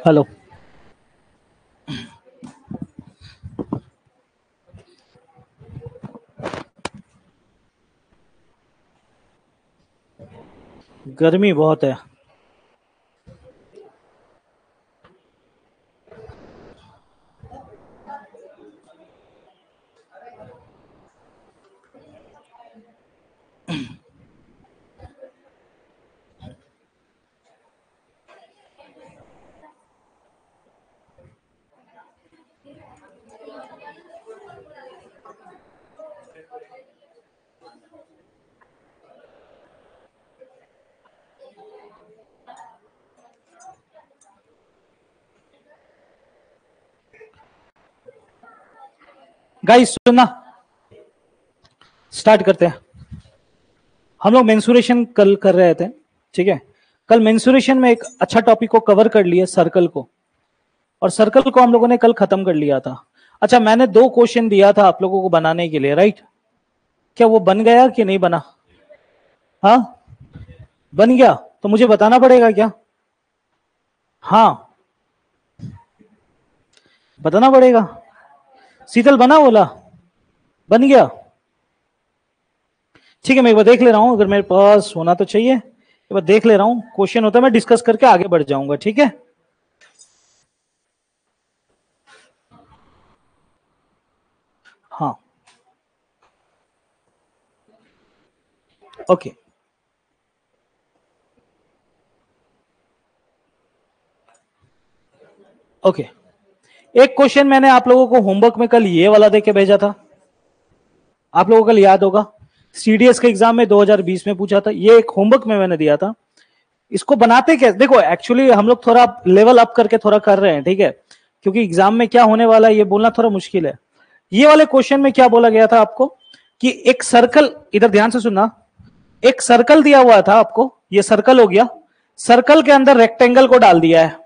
Hello. गर्मी बहुत है। गाइस सुनना, स्टार्ट करते हैं। हम लोग मेंसुरेशन कल कर रहे थे, ठीक है। कल मेंसुरेशन में एक अच्छा टॉपिक को कवर कर लिया, सर्कल को, और सर्कल को हम लोगों ने कल खत्म कर लिया था। अच्छा, मैंने 2 क्वेश्चन दिया था आप लोगों को बनाने के लिए, राइट? क्या वो बन गया कि नहीं बना? हाँ, बन गया तो मुझे बताना पड़ेगा क्या? हाँ, बताना पड़ेगा। शीतल बना बोला? बन गया? ठीक है, मैं एक बार देख ले रहा हूं, अगर मेरे पास होना तो चाहिए। एक बार देख ले रहा हूं, क्वेश्चन होता है मैं डिस्कस करके आगे बढ़ जाऊंगा, ठीक है। हाँ, ओके ओके। एक क्वेश्चन मैंने आप लोगों को होमवर्क में कल ये वाला देके भेजा था, आप लोगों को कल याद होगा। सीडीएस के एग्जाम में 2020 में पूछा था, ये एक होमवर्क में मैंने दिया था। इसको बनाते कैसे, देखो एक्चुअली हम लोग थोड़ा लेवल अप करके थोड़ा कर रहे हैं, ठीक है, क्योंकि एग्जाम में क्या होने वाला है ये बोलना थोड़ा मुश्किल है। ये वाले क्वेश्चन में क्या बोला गया था आपको कि एक सर्कल, इधर ध्यान से सुनना, एक सर्कल दिया हुआ था आपको, ये सर्कल हो गया, सर्कल के अंदर रेक्टेंगल को डाल दिया है।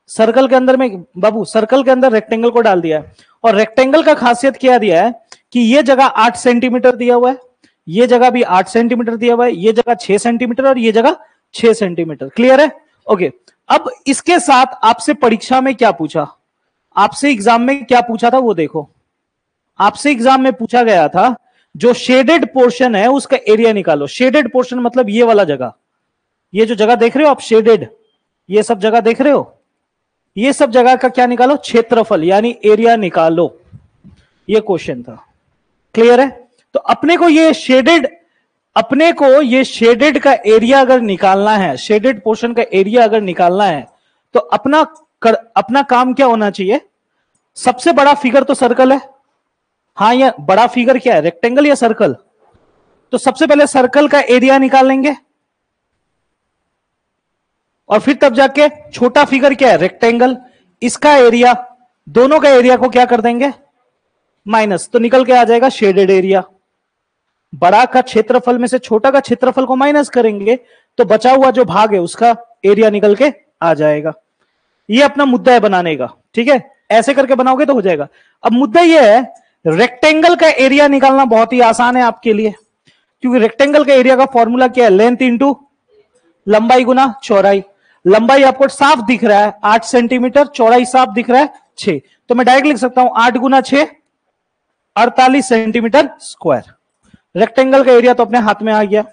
सर्कल के अंदर में बाबू, सर्कल के अंदर रेक्टेंगल को डाल दिया है, और रेक्टेंगल का खासियत क्या दिया है कि ये जगह 8 सेंटीमीटर दिया हुआ है, ये जगह भी 8 सेंटीमीटर दिया हुआ है, ये जगह 6 सेंटीमीटर और ये जगह 6 सेंटीमीटर। क्लियर है? ओके। अब इसके साथ आपसे परीक्षा में क्या पूछा, आपसे एग्जाम में क्या पूछा था वो देखो। आपसे एग्जाम में पूछा गया था जो शेडेड पोर्शन है उसका एरिया निकालो। शेडेड पोर्शन मतलब ये वाला जगह, ये जो जगह देख रहे हो आप शेडेड, ये सब जगह देख रहे हो, ये सब जगह का क्या निकालो? क्षेत्रफल यानी एरिया निकालो। ये क्वेश्चन था। क्लियर है? तो अपने को ये शेडेड का एरिया अगर निकालना है, शेडेड पोर्शन का एरिया अगर निकालना है, तो अपना काम क्या होना चाहिए? सबसे बड़ा फिगर तो सर्कल है। हाँ, या बड़ा फिगर क्या है, रेक्टेंगल या सर्कल? तो सबसे पहले सर्कल का एरिया निकाल लेंगे, और फिर तब जाके छोटा फिगर क्या है, रेक्टेंगल, इसका एरिया, दोनों का एरिया को क्या कर देंगे? माइनस, तो निकल के आ जाएगा शेडेड एरिया। बड़ा का क्षेत्रफल में से छोटा का क्षेत्रफल को माइनस करेंगे तो बचा हुआ जो भाग है उसका एरिया निकल के आ जाएगा। ये अपना मुद्दा है बनाने का, ठीक है, ऐसे करके बनाओगे तो हो जाएगा। अब मुद्दा ये है, रेक्टेंगल का एरिया निकालना बहुत ही आसान है आपके लिए, क्योंकि रेक्टेंगल का एरिया का फॉर्मूला क्या है? लेंथ इंटू लंबाई गुना चौड़ाई। लंबाई आपको साफ दिख रहा है 8 सेंटीमीटर, चौड़ाई साफ दिख रहा है 6, तो मैं डायरेक्ट लिख सकता हूं 8 गुना 6 48 सेंटीमीटर स्क्वायर। रेक्टेंगल का एरिया तो अपने हाथ में आ गया।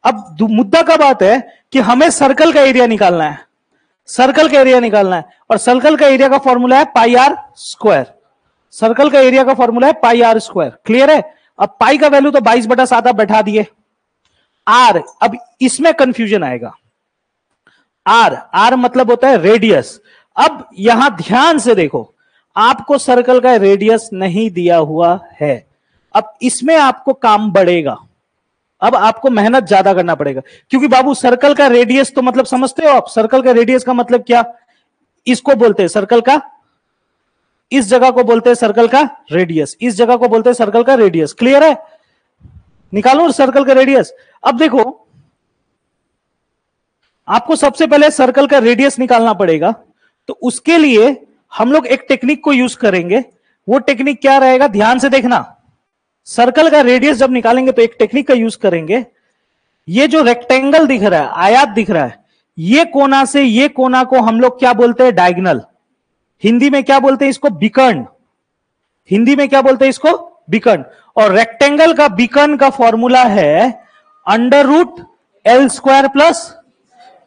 अब मुद्दा का बात है कि हमें सर्कल का एरिया निकालना है, सर्कल का एरिया निकालना है, और सर्कल का एरिया का फॉर्मूला है पाई आर स्क्वायर। सर्कल का एरिया का फॉर्मूला है पाई आर स्क्वायर। क्लियर है? अब पाई का वैल्यू तो 22/7 बैठा दिए। आर, अब इसमें कंफ्यूजन आएगा। आर मतलब होता है रेडियस। अब यहां ध्यान से देखो, आपको सर्कल का रेडियस नहीं दिया हुआ है। अब इसमें आपको काम बढ़ेगा, अब आपको मेहनत ज्यादा करना पड़ेगा, क्योंकि बाबू सर्कल का रेडियस तो मतलब समझते हो आप, सर्कल का रेडियस का मतलब क्या? इसको बोलते हैं सर्कल का, इस जगह को बोलते हैं सर्कल का रेडियस, इस जगह को बोलते हैं सर्कल का रेडियस। क्लियर है? निकालो सर्कल का रेडियस। अब देखो, आपको सबसे पहले सर्कल का रेडियस निकालना पड़ेगा, तो उसके लिए हम लोग एक टेक्निक को यूज करेंगे। वो टेक्निक क्या रहेगा, ध्यान से देखना। सर्कल का रेडियस जब निकालेंगे तो एक टेक्निक का यूज करेंगे। ये जो रेक्टेंगल दिख रहा है, आयत दिख रहा है, ये कोना से ये कोना को हम लोग क्या बोलते हैं? डायगोनल। हिंदी में क्या बोलते हैं इसको? विकर्ण। हिंदी में क्या बोलते हैं इसको? विकर्ण। और रेक्टेंगल का विकर्ण का फॉर्मूला है under root L square plus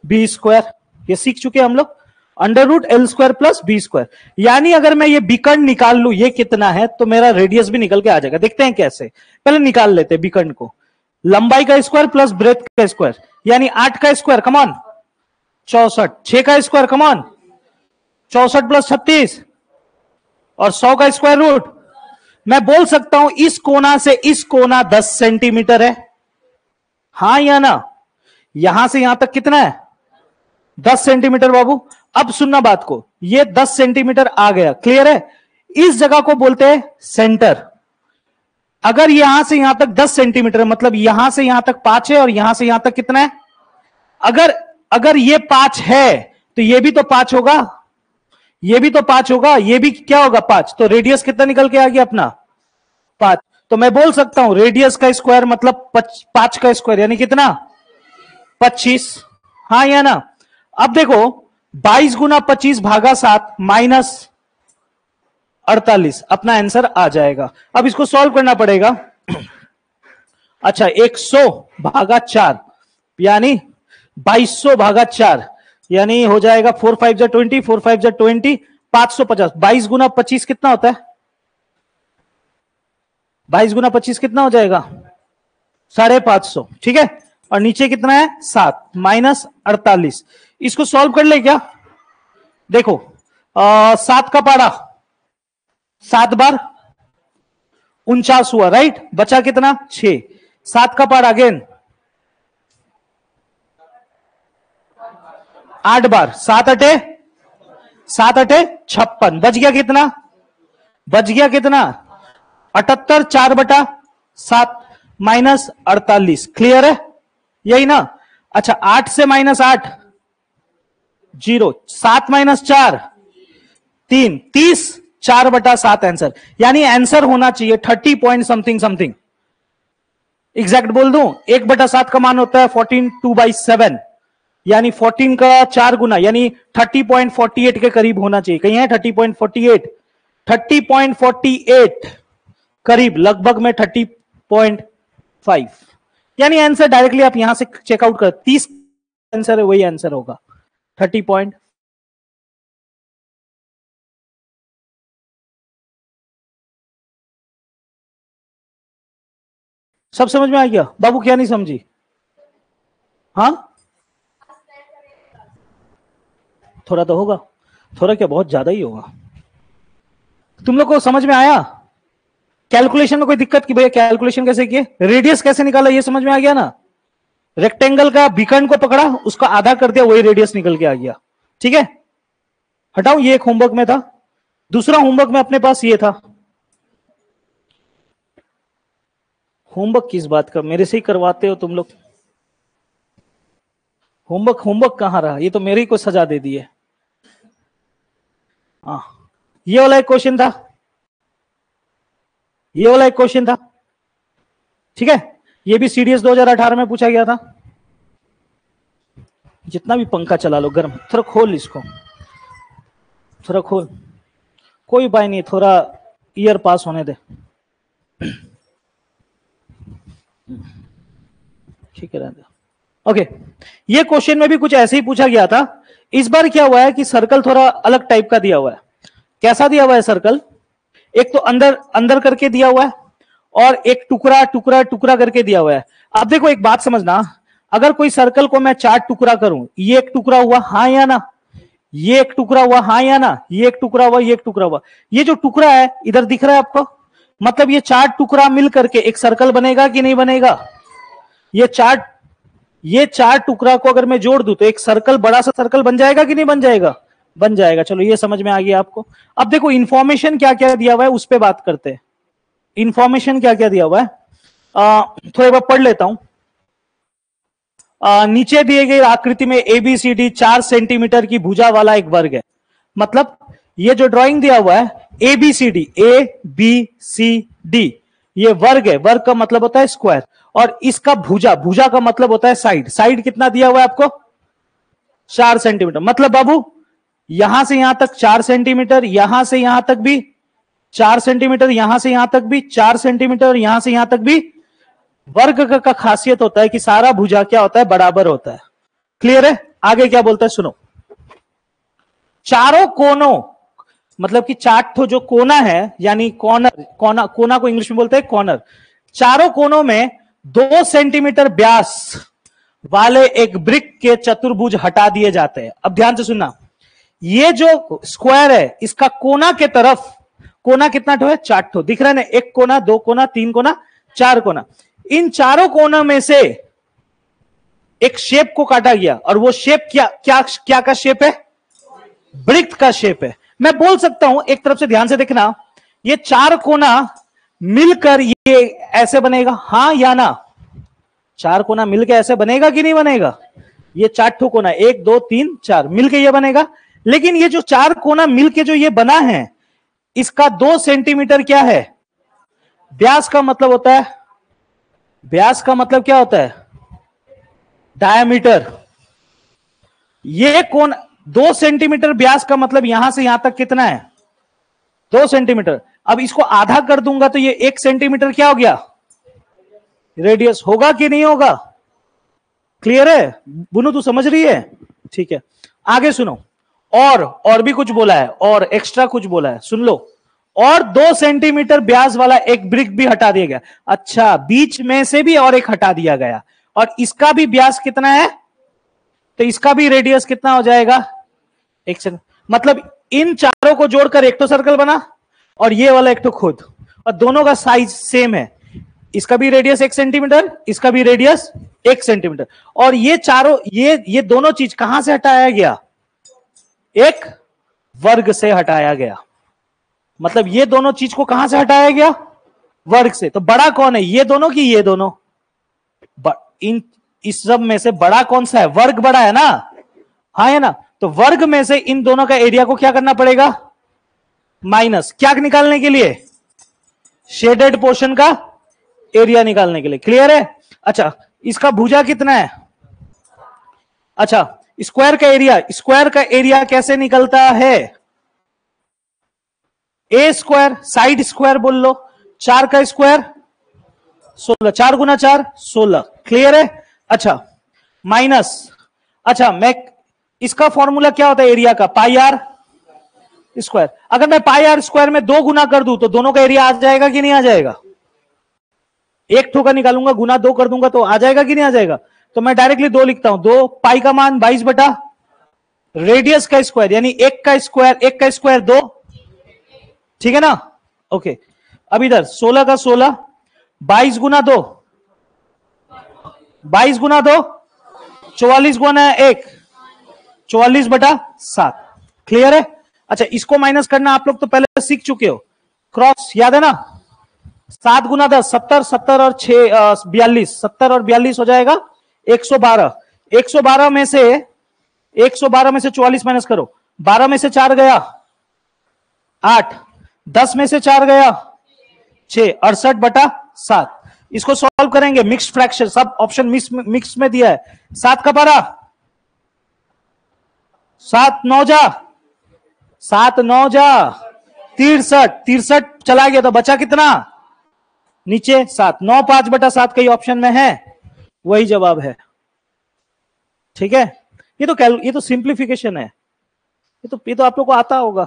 B square. ये सीख चुके हम लोग, under root L square plus B square. यानी अगर मैं ये विकर्ण निकाल लू ये कितना है, तो मेरा रेडियस भी निकल के आ जाएगा। देखते हैं कैसे, पहले निकाल लेते हैं विकर्ण को। लंबाई का स्क्वायर प्लस ब्रेथ का स्क्वायर, यानी 8 का स्क्वायर कमॉन 64, 6 का स्क्वायर कमॉन 64 प्लस 36, और 100 का स्क्वायर रूट। मैं बोल सकता हूं इस कोना से इस कोना 10 सेंटीमीटर है, हां या ना? यहां से यहां तक कितना है? 10 सेंटीमीटर बाबू। अब सुनना बात को, ये 10 सेंटीमीटर आ गया, क्लियर है? इस जगह को बोलते हैं सेंटर। अगर यहां से यहां तक 10 सेंटीमीटर मतलब यहां से यहां तक 5 है, और यहां से यहां तक कितना है? अगर ये 5 है तो ये भी तो 5 होगा, ये भी तो 5 होगा, ये भी क्या होगा? 5। तो रेडियस कितना निकल के आ गया अपना? 5। तो मैं बोल सकता हूं रेडियस का स्क्वायर मतलब 5 का स्क्वायर, यानी कितना? 25। हां या ना? अब देखो 22 गुना 25 भागा 7 माइनस 48, अपना आंसर आ जाएगा। अब इसको सॉल्व करना पड़ेगा। अच्छा 100 भागा 4 यानी 2200 भागा 4, यानी हो जाएगा 4 5 जा 20, 4 5 जा 20, 550। 22 गुना 25 कितना होता है? 22 गुना 25 कितना हो जाएगा? 550, ठीक है। और नीचे कितना है? 7 माइनस 48। इसको सॉल्व कर ले क्या? देखो 7 का पारा 7 बार 49 हुआ, राइट? बचा कितना? 6। 7 का पारा अगेन 8 बार, 7 अटे 56। बच गया कितना? बच गया कितना? 78, 4/7 माइनस 48। क्लियर है? यही ना? अच्छा 8 से माइनस 8 0, 7 माइनस 4 3, 30, 4/7 आंसर। यानी आंसर होना चाहिए 30 पॉइंट समथिंग समथिंग। एग्जैक्ट बोल दूं 1/7 का मान होता है 14 2/7, यानी 14 का 4 गुना, यानी 30.48 के करीब होना चाहिए। कहीं है 30.48? 30.48 करीब, लगभग में 30.5, यानी आंसर डायरेक्टली आप यहां से चेकआउट कर 30 आंसर है, वही आंसर होगा 30. सब समझ में आ गया बाबू? क्या नहीं समझी? हाँ थोड़ा तो होगा, थोड़ा क्या बहुत ज्यादा ही होगा। तुम लोग को समझ में आया? कैलकुलेशन में कोई दिक्कत की भैया कैलकुलेशन कैसे किए, रेडियस कैसे निकाला, ये समझ में आ गया ना? रेक्टेंगल का विकर्ण को पकड़ा, उसका आधा कर दिया, वही रेडियस निकल के आ गया। ठीक है, हटाओ, ये एक होमवर्क में था। दूसरा होमवर्क में अपने पास ये था। होमवर्क किस बात का, मेरे से ही करवाते हो तुम लोग। होमवर्क कहां रहा, ये तो मेरे ही को सजा दे दी है। ये वाला एक क्वेश्चन था, ये वाला एक क्वेश्चन था। ठीक है, ये भी सीडीएस 2018 में पूछा गया था। जितना भी पंखा चला लो गर्म, थोड़ा खोल इसको, थोड़ा खोल, कोई उपाय नहीं, थोड़ा ईयर पास होने दे। ठीक है, ओके। ये क्वेश्चन में भी कुछ ऐसे ही पूछा गया था। इस बार क्या हुआ है कि सर्कल थोड़ा अलग टाइप का दिया हुआ है। कैसा दिया हुआ है सर्कल? एक तो अंदर अंदर करके दिया हुआ है, और एक टुकड़ा टुकड़ा टुकड़ा करके दिया हुआ है। अब देखो एक बात समझना, अगर कोई सर्कल को मैं 4 टुकड़ा करूं, ये एक टुकड़ा हुआ, हाँ या ना? ये एक टुकड़ा हुआ, हाँ या ना? ये एक टुकड़ा हुआ, ये एक टुकड़ा हुआ। ये जो टुकड़ा है इधर दिख रहा है आपको, मतलब ये 4 टुकड़ा मिल करके एक सर्कल बनेगा कि नहीं बनेगा? ये चार टुकड़ा को अगर मैं जोड़ दूं तो एक सर्कल, बड़ा सा सर्कल बन जाएगा कि नहीं बन जाएगा? बन जाएगा। चलो ये समझ में आ गया आपको। अब देखो इंफॉर्मेशन क्या क्या दिया हुआ है उस पर बात करते हैं। इंफॉर्मेशन क्या क्या दिया हुआ है थोड़ा बार पढ़ लेता हूं। नीचे दिए गए आकृति में एबीसीडी 4 सेंटीमीटर की भुजा वाला एक वर्ग है। मतलब ये जो ड्राइंग दिया हुआ है ABCD, A B C D, ये वर्ग है। वर्ग का मतलब होता है स्क्वायर, और इसका भुजा, भुजा का मतलब होता है साइड। साइड कितना दिया हुआ है आपको? 4 सेंटीमीटर। मतलब बाबू यहां से यहां तक 4 सेंटीमीटर, यहां से यहां तक भी 4 सेंटीमीटर, यहां से यहां तक भी 4 सेंटीमीटर, यहां से यहां तक भी। वर्ग का खासियत होता है कि सारा भुजा क्या होता है, बराबर होता है। क्लियर है? आगे क्या बोलता है सुनो। चारों कोनों, मतलब कि 4 ठो जो कोना है, यानी कॉर्नर, कोना को इंग्लिश में बोलते हैं कॉर्नर। चारों कोनों में 2 सेंटीमीटर व्यास वाले एक ब्रिक के चतुर्भुज हटा दिए जाते हैं। अब ध्यान से सुनना, ये जो स्क्वायर है इसका कोना के तरफ, कोना कितना ठो है, 4 ठो दिख रहा है ना, 1 कोना, 2 कोना, 3 कोना, 4 कोना। इन चारों कोनों में से एक शेप को काटा गया, और वो शेप क्या क्या क्या का शेप है, वृत्त का शेप है। मैं बोल सकता हूं, एक तरफ से ध्यान से देखना, ये 4 कोना मिलकर ये ऐसे बनेगा, हां या ना? 4 कोना मिलकर ऐसे बनेगा कि नहीं बनेगा? ये 4 ठो कोना, 1 2 3 4 मिलकर ये बनेगा। लेकिन ये जो 4 कोना मिलके जो ये बना है, इसका 2 सेंटीमीटर क्या है, व्यास का मतलब होता है, व्यास का मतलब क्या होता है, डायमीटर। ये कोण 2 सेंटीमीटर व्यास का मतलब यहां से यहां तक कितना है, 2 सेंटीमीटर। अब इसको आधा कर दूंगा तो ये 1 सेंटीमीटर क्या हो गया, रेडियस। होगा कि नहीं होगा? क्लियर है बुनू, तू समझ रही है? ठीक है, आगे सुनो। और भी कुछ बोला है, और एक्स्ट्रा कुछ बोला है, सुन लो। और 2 सेंटीमीटर व्यास वाला एक ब्रिक भी हटा दिया गया। अच्छा, बीच में से भी और एक हटा दिया गया, और इसका भी व्यास कितना है, तो इसका भी रेडियस कितना हो जाएगा, 1 सेंटीमीटर। मतलब इन चारों को जोड़कर एक तो सर्कल बना, और ये वाला एक तो खुद, और दोनों का साइज सेम है। इसका भी रेडियस 1 सेंटीमीटर, इसका भी रेडियस 1 सेंटीमीटर। और ये चारों, ये दोनों चीज कहां से हटाया गया, एक वर्ग से हटाया गया। मतलब ये दोनों चीज को कहां से हटाया गया, वर्ग से। तो बड़ा कौन है, ये दोनों की ये दोनों? इन इस सब में से बड़ा कौन सा है, वर्ग बड़ा है ना, हाँ है ना? तो वर्ग में से इन दोनों का एरिया को क्या करना पड़ेगा, माइनस। क्या निकालने के लिए, शेडेड पोर्शन का एरिया निकालने के लिए। क्लियर है? अच्छा, इसका भुजा कितना है, अच्छा स्क्वायर का एरिया, स्क्वायर का एरिया कैसे निकलता है, ए स्क्वायर, साइड स्क्वायर बोल लो। 4 का स्क्वायर 16, 4 गुना 4 16। क्लियर है? अच्छा, माइनस, अच्छा मैं, इसका फॉर्मूला क्या होता है एरिया का, पाई आर स्क्वायर। अगर मैं पाई आर स्क्वायर में 2 गुना कर दूं तो दोनों का एरिया आ जाएगा कि नहीं आ जाएगा? एक ठोका निकालूंगा, गुना 2 कर दूंगा तो आ जाएगा कि नहीं आ जाएगा? तो मैं डायरेक्टली 2 लिखता हूं, 2 पाई का मान 22 बटा रेडियस का स्क्वायर, यानी 1 का स्क्वायर 2। ठीक है ना? ओके, अब इधर 16 का 16, 22 गुना 2, 22 गुना 2 44 गुना 1, 44 बटा 7। क्लियर है? अच्छा, इसको माइनस करना आप लोग तो पहले सीख चुके हो, क्रॉस याद है ना? 7 गुना 10 70, 70 और 6 42, 70 और 42 हो जाएगा 112। 112 में से 44 माइनस करो, 12 में से 4 गया 8, 10 में से 4 गया 6, 68 बटा 7। इसको सॉल्व करेंगे, मिक्स्ड फ्रैक्शन, सब ऑप्शन मिक्स में दिया है। 7 का 12, 7 9 जा 7 9 जा 63, 63 चला गया तो बचा कितना, नीचे 7, 9 5 बटा 7 कई ऑप्शन में है, वही जवाब है। ठीक है? ये तो सिंप्लीफिकेशन है, ये तो आप लोग को आता होगा।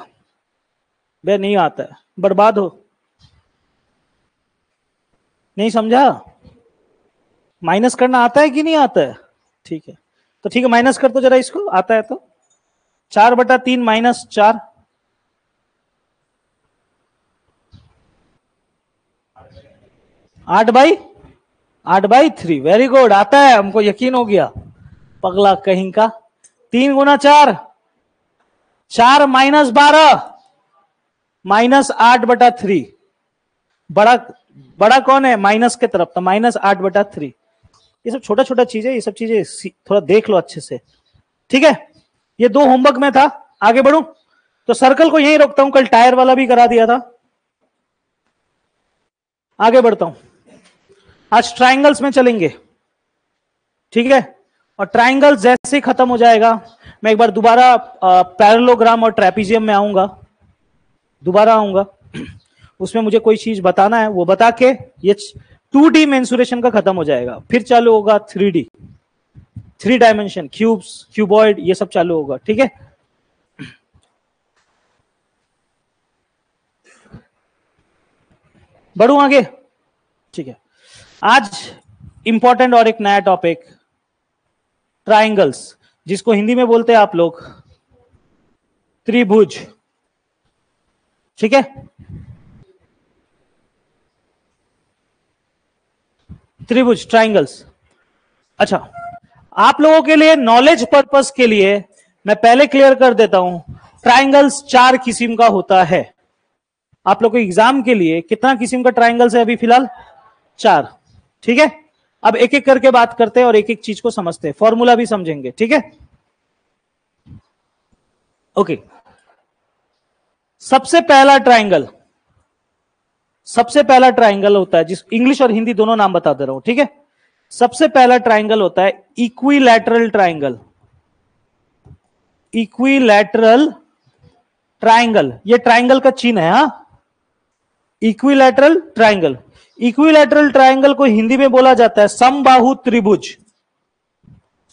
बे नहीं आता है, बर्बाद हो। नहीं समझा? माइनस करना आता है कि नहीं आता है? ठीक है, तो ठीक है, माइनस कर तो जरा इसको, आता है तो। 4 बटा 3 माइनस 4, 8/3। वेरी गुड, आता है, हमको यकीन हो गया, पगला कहीं का। 3 गुना 4, 4 माइनस 12 माइनस 8/3। बड़ा कौन है, माइनस के तरफ, तो माइनस 8/3। ये सब छोटा छोटा चीजें, ये सब चीजें थोड़ा देख लो अच्छे से। ठीक है, ये 2 होमवर्क में था। आगे बढ़ू तो सर्कल को यहीं रोकता हूं, कल टायर वाला भी करा दिया था। आगे बढ़ता हूं, आज ट्रायंगल्स में चलेंगे। ठीक है, और ट्राइंगल जैसे ही खत्म हो जाएगा, मैं एक बार दोबारा पैरेललोग्राम और ट्रेपीजियम में आऊंगा, दोबारा आऊंगा। उसमें मुझे कोई चीज बताना है, वो बता के ये 2D मेंसुरेशन का खत्म हो जाएगा, फिर चालू होगा 3D, 3 डायमेंशन, क्यूब्स, क्यूबॉइड, ये सब चालू होगा। ठीक है, बढ़ू आगे। ठीक है, आज इंपॉर्टेंट और एक नया टॉपिक, ट्राइंगल्स, जिसको हिंदी में बोलते हैं आप लोग त्रिभुज। ठीक है, त्रिभुज, ट्राइंगल्स। अच्छा, आप लोगों के लिए नॉलेज पर्पस के लिए मैं पहले क्लियर कर देता हूं, ट्राइंगल्स 4 किस्म का होता है। आप लोग को एग्जाम के लिए कितना किस्म का ट्राइंगल्स है अभी फिलहाल? 4। ठीक है, अब एक एक करके बात करते हैं और एक एक चीज को समझते हैं, फॉर्मूला भी समझेंगे। ठीक है, ओके। सबसे पहला ट्राइंगल, सबसे पहला ट्राइंगल होता है, जिस इंग्लिश और हिंदी दोनों नाम बता दे रहा हूं। ठीक है, सबसे पहला ट्राइंगल होता है इक्विलैटरल ट्राइंगल। इक्विलैटरल ट्राइंगल, ये ट्राइंगल का चिन्ह है। हा, इक्विलैटरल ट्राइंगल। इक्विलैटरल ट्राइंगल को हिंदी में बोला जाता है समबाहु त्रिभुज।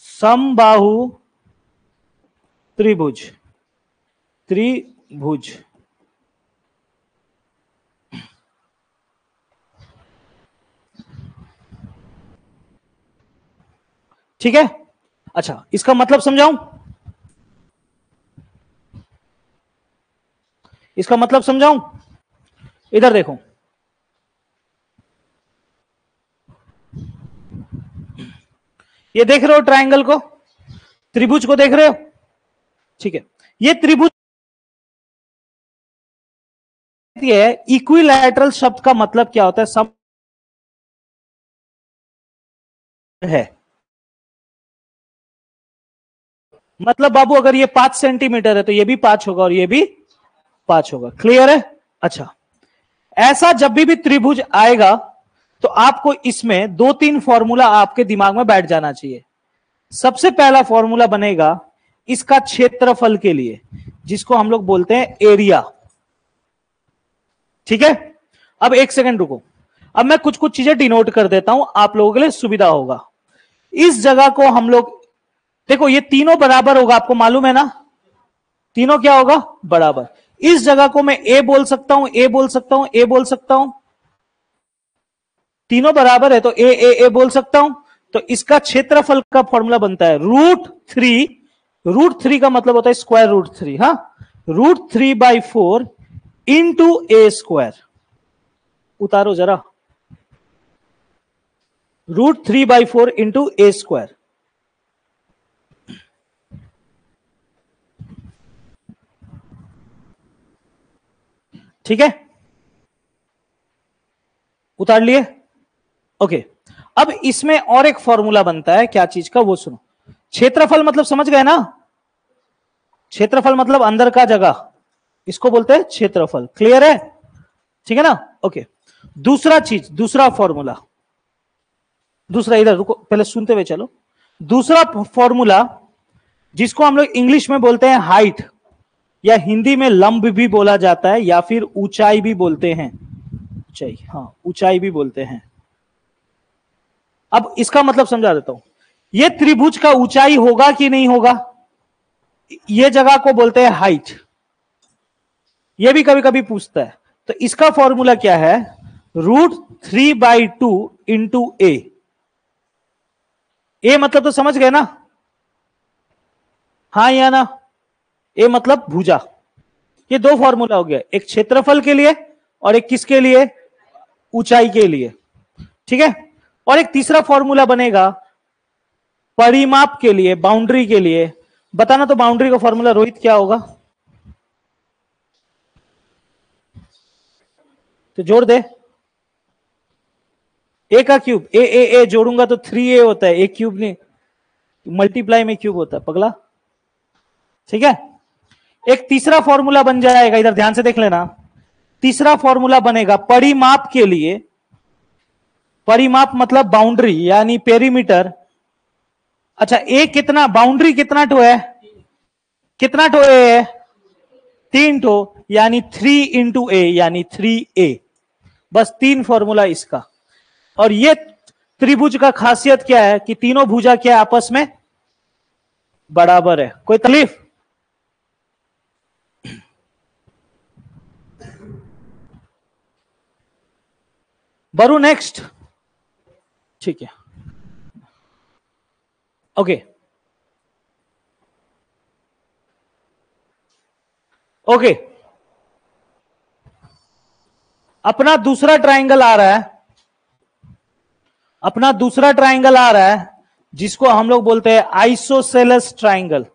समबाहु त्रिभुज, त्रिभुज। ठीक है, अच्छा, इसका मतलब समझाऊं? इसका मतलब समझाऊं? इधर देखो, ये देख रहे हो ट्राइंगल को, त्रिभुज को देख रहे हो? ठीक है, ये त्रिभुज है। इक्विलैटरल शब्द का मतलब क्या होता है? सम है, मतलब बाबू अगर ये 5 सेंटीमीटर है तो ये भी 5 होगा और ये भी 5 होगा। क्लियर है? अच्छा, ऐसा जब भी त्रिभुज आएगा तो आपको इसमें 2-3 फॉर्मूला आपके दिमाग में बैठ जाना चाहिए। सबसे पहला फॉर्मूला बनेगा इसका क्षेत्रफल के लिए, जिसको हम लोग बोलते हैं एरिया। ठीक है, अब एक सेकंड रुको, अब मैं कुछ कुछ चीजें डिनोट कर देता हूं, आप लोगों के लिए सुविधा होगा। इस जगह को हम लोग देखो, ये तीनों बराबर होगा, आपको मालूम है ना, तीनों क्या होगा? बराबर। इस जगह को मैं ए बोल सकता हूं, ए बोल सकता हूं, ए बोल सकता हूं, तीनों बराबर है तो ए ए ए बोल सकता हूं। तो इसका क्षेत्रफल का फॉर्मूला बनता है √3। √3 का मतलब होता है स्क्वायर √3। हाँ, √3/4 इंटू ए स्क्वायर। उतारो जरा, √3/4 इंटू ए स्क्वायर। ठीक है, उतार लिए? ओके, अब इसमें और एक फॉर्मूला बनता है, क्या चीज का, वो सुनो। क्षेत्रफल मतलब समझ गए ना? क्षेत्रफल मतलब अंदर का जगह, इसको बोलते हैं क्षेत्रफल। क्लियर है? ठीक है ना? ओके, दूसरा चीज, दूसरा फॉर्मूला, दूसरा, इधर रुको, पहले सुनते हुए चलो। दूसरा फॉर्मूला जिसको हम लोग इंग्लिश में बोलते हैं हाइट, या हिंदी में लंब भी बोला जाता है, या फिर ऊंचाई भी बोलते हैं। ऊंचाई, हाँ, ऊंचाई भी बोलते हैं। अब इसका मतलब समझा देता हूं। यह त्रिभुज का ऊंचाई होगा कि नहीं होगा? यह जगह को बोलते हैं हाइट। यह भी कभी कभी पूछता है, तो इसका फॉर्मूला क्या है? √3/2 इंटू ए। ए मतलब तो समझ गए ना? हाँ या ना? ए मतलब भुजा। ये 2 फॉर्मूला हो गया, एक क्षेत्रफल के लिए और एक किसके लिए? ऊंचाई के लिए। ठीक है, और एक तीसरा फॉर्मूला बनेगा परिमाप के लिए, बाउंड्री के लिए। बताना तो बाउंड्री का फॉर्मूला रोहित क्या होगा? तो जोड़ दे, ए का क्यूब, ए ए ए जोड़ूंगा तो 3a होता है, ए क्यूब नहीं, मल्टीप्लाई में क्यूब होता है पगला। ठीक है, एक तीसरा फॉर्मूला बन जाएगा, इधर ध्यान से देख लेना। तीसरा फॉर्मूला बनेगा परिमाप के लिए। परिमाप मतलब बाउंड्री यानी पेरीमीटर, अच्छा ए कितना, बाउंड्री कितना टो है, कितना टो ए है, 3 टो, यानी 3 इंटू ए, यानी 3a। बस 3 फॉर्मूला इसका। और ये त्रिभुज का खासियत क्या है कि तीनों भुजा क्या आपस में बराबर है। कोई तकलीफ? बरू नेक्स्ट, ठीक है, ओके ओके। अपना दूसरा ट्राइंगल आ रहा है, अपना दूसरा ट्राइंगल आ रहा है जिसको हम लोग बोलते हैं आइसोसेलेस ट्राइंगल,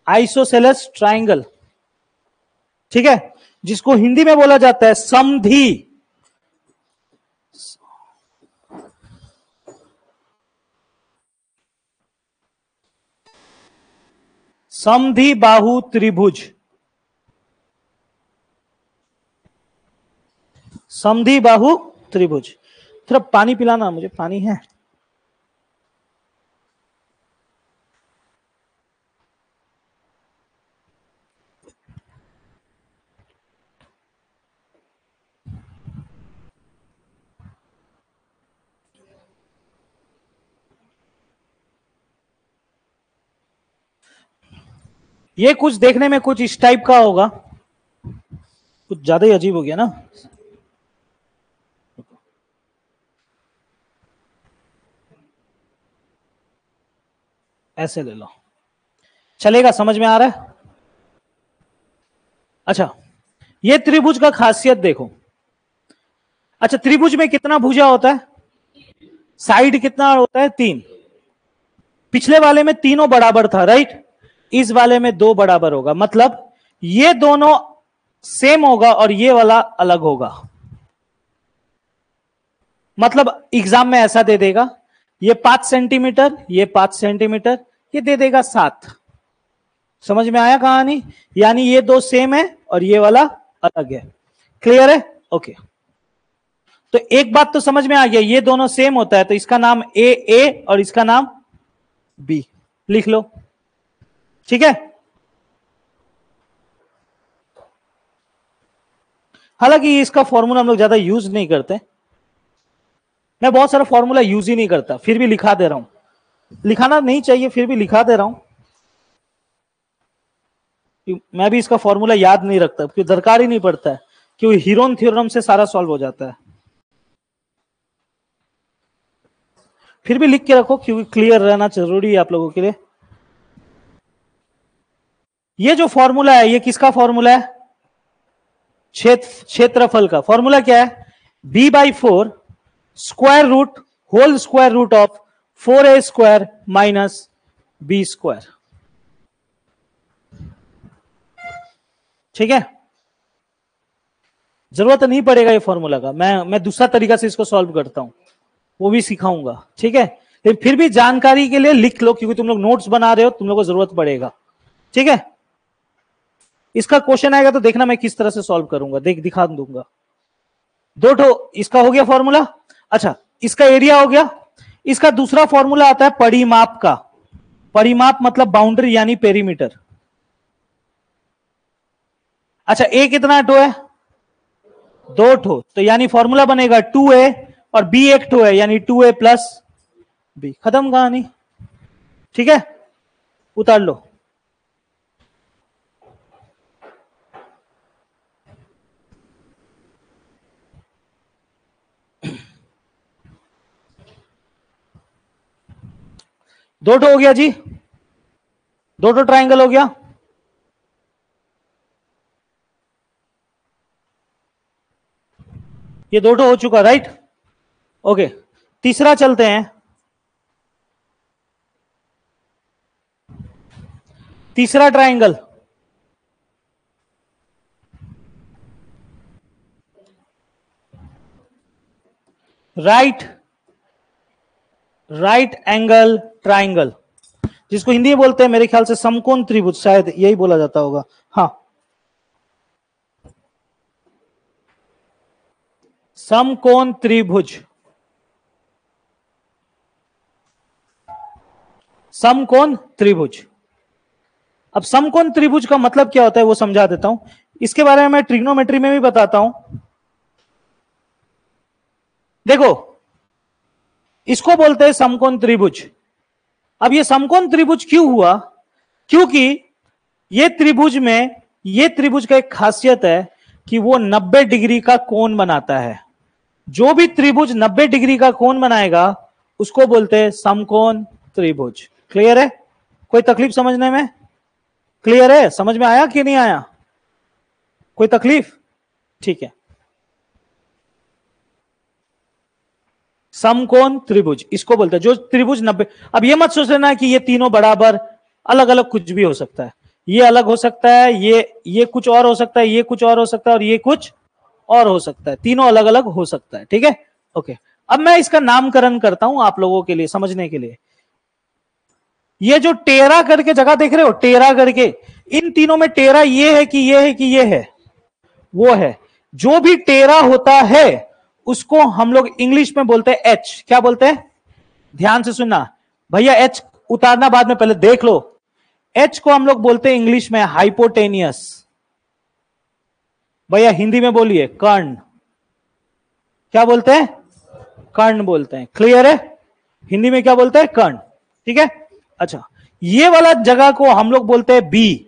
आइसोसेलेस ट्राइंगल, ठीक है, जिसको हिंदी में बोला जाता है समधी, समधी बाहु त्रिभुज, समधी बाहु त्रिभुज। थोड़ा पानी पिलाना मुझे, पानी है? ये कुछ देखने में कुछ इस टाइप का होगा, कुछ ज्यादा ही अजीब हो गया ना। ऐसे ले लो, चलेगा? समझ में आ रहा है? अच्छा, ये त्रिभुज का खासियत देखो। अच्छा, त्रिभुज में कितना भुजा होता है, साइड कितना होता है, 3। पिछले वाले में तीनों बराबर था, राइट? इस वाले में 2 बराबर होगा, मतलब ये दोनों सेम होगा और ये वाला अलग होगा। मतलब एग्जाम में ऐसा दे देगा, ये 5 सेंटीमीटर, ये 5 सेंटीमीटर, ये दे देगा 7। समझ में आया कहानी? यानी ये 2 सेम है और ये वाला अलग है। क्लियर है? ओके। तो एक बात तो समझ में आ गया, ये दोनों सेम होता है तो इसका नाम ए और इसका नाम बी लिख लो, ठीक है? हालांकि इसका फॉर्मूला हम लोग ज्यादा यूज नहीं करते, मैं बहुत सारा फॉर्मूला यूज ही नहीं करता, फिर भी लिखा दे रहा हूं। लिखाना नहीं चाहिए, फिर भी लिखा दे रहा हूं। मैं भी इसका फॉर्मूला याद नहीं रखता क्योंकि दरकार ही नहीं पड़ता है, क्योंकि हीरोन थ्योरम से सारा सॉल्व हो जाता है। फिर भी लिख के रखो क्योंकि क्लियर रहना जरूरी है आप लोगों के लिए। ये जो फॉर्मूला है, ये किसका फॉर्मूला है? क्षेत्रफल का फॉर्मूला क्या है? b/4 square root whole square root of 4a square minus b square, ठीक है? जरूरत नहीं पड़ेगा ये फॉर्मूला का, मैं दूसरा तरीका से इसको सॉल्व करता हूं, वो भी सिखाऊंगा, ठीक है? लेकिन फिर भी जानकारी के लिए लिख लो क्योंकि तुम लोग नोट्स बना रहे हो, तुम लोग को जरूरत पड़ेगा, ठीक है? इसका क्वेश्चन आएगा तो देखना मैं किस तरह से सॉल्व करूंगा, दिखा दूंगा। 2 ठो इसका हो गया फॉर्मूला। अच्छा, इसका एरिया हो गया। इसका दूसरा फॉर्मूला आता है परिमाप का। परिमाप मतलब बाउंड्री यानी पेरीमीटर। अच्छा, ए कितना टो है? 2 ठो, तो यानी फॉर्मूला बनेगा 2a और b एक ठो है यानी 2a प्लस b। खत्म कहानी, ठीक है? उतार लो। दो ठो हो गया जी, 2 ठो ट्राइंगल हो गया। ये 2 ठो हो चुका, राइट? ओके, तीसरा चलते हैं। तीसरा ट्राइंगल, राइट एंगल ट्राइंगल, जिसको हिंदी में बोलते हैं मेरे ख्याल से समकोण त्रिभुज, शायद यही बोला जाता होगा। हाँ, समकोण त्रिभुज। समकोण त्रिभुज। अब समकोण त्रिभुज का मतलब क्या होता है वो समझा देता हूं, इसके बारे में मैं ट्रिग्नोमेट्री में भी बताता हूं। देखो, इसको बोलते हैं समकोण त्रिभुज। अब ये समकोण त्रिभुज क्यों हुआ? क्योंकि ये त्रिभुज का एक खासियत है कि वो 90 डिग्री का कोण बनाता है। जो भी त्रिभुज 90 डिग्री का कोण बनाएगा उसको बोलते हैं समकोण त्रिभुज। क्लियर है? कोई तकलीफ समझने में? क्लियर है? समझ में आया कि नहीं आया? कोई तकलीफ? ठीक है। समकोण त्रिभुज इसको बोलते हैं, जो त्रिभुज 90। अब ये मत सोच लेना कि ये तीनों बराबर, अलग अलग कुछ भी हो सकता है। ये अलग हो सकता है, ये कुछ और हो सकता है, ये कुछ और हो सकता है, और ये कुछ और हो सकता है। तीनों अलग अलग हो सकता है। ठीक है, ओके। अब मैं इसका नामकरण करता हूं आप लोगों के लिए समझने के लिए। ये जो टेरा करके जगह देख रहे हो, टेरा करके, इन तीनों में टेरा ये है कि ये है कि ये है? वो है। जो भी टेरा होता है उसको हम लोग इंग्लिश में बोलते हैं एच। क्या बोलते हैं? ध्यान से सुनना भैया, एच उतारना बाद में, पहले देख लो। एच को हम लोग बोलते हैं इंग्लिश में हाइपोटेनियस। भैया हिंदी में बोलिए कर्ण। क्या बोलते हैं? कर्ण बोलते हैं। क्लियर है? हिंदी में क्या बोलते हैं? कर्ण। ठीक है, अच्छा। ये वाला जगह को हम लोग बोलते हैं बी,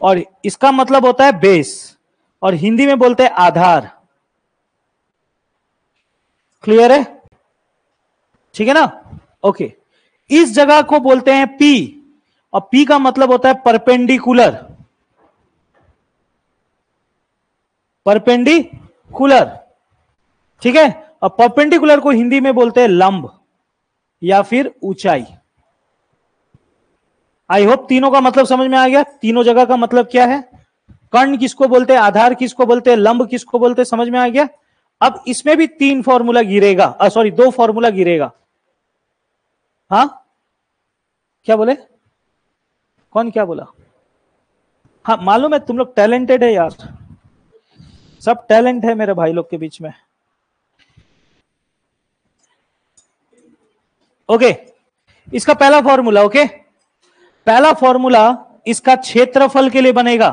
और इसका मतलब होता है बेस, और हिंदी में बोलते हैं आधार। क्लियर है? ठीक है ना? ओके। इस जगह को बोलते हैं पी, और पी का मतलब होता है परपेंडिकुलर। परपेंडिकुलर, ठीक है। और परपेंडिकुलर को हिंदी में बोलते हैं लंब या फिर ऊंचाई। आई होप तीनों का मतलब समझ में आ गया। तीनों जगह का मतलब क्या है, कर्ण किसको बोलते हैं, आधार किसको बोलते हैं, लंब किसको बोलते हैं, समझ में आ गया। अब इसमें भी 3 फॉर्मूला गिरेगा, सॉरी 2 फॉर्मूला गिरेगा। हाँ, क्या बोले? कौन क्या बोला? हाँ मालूम है, तुम लोग टैलेंटेड है यार, सब टैलेंट है मेरे भाई लोग के बीच में। ओके, इसका पहला फॉर्मूला, ओके, पहला फॉर्मूला इसका क्षेत्रफल के लिए बनेगा।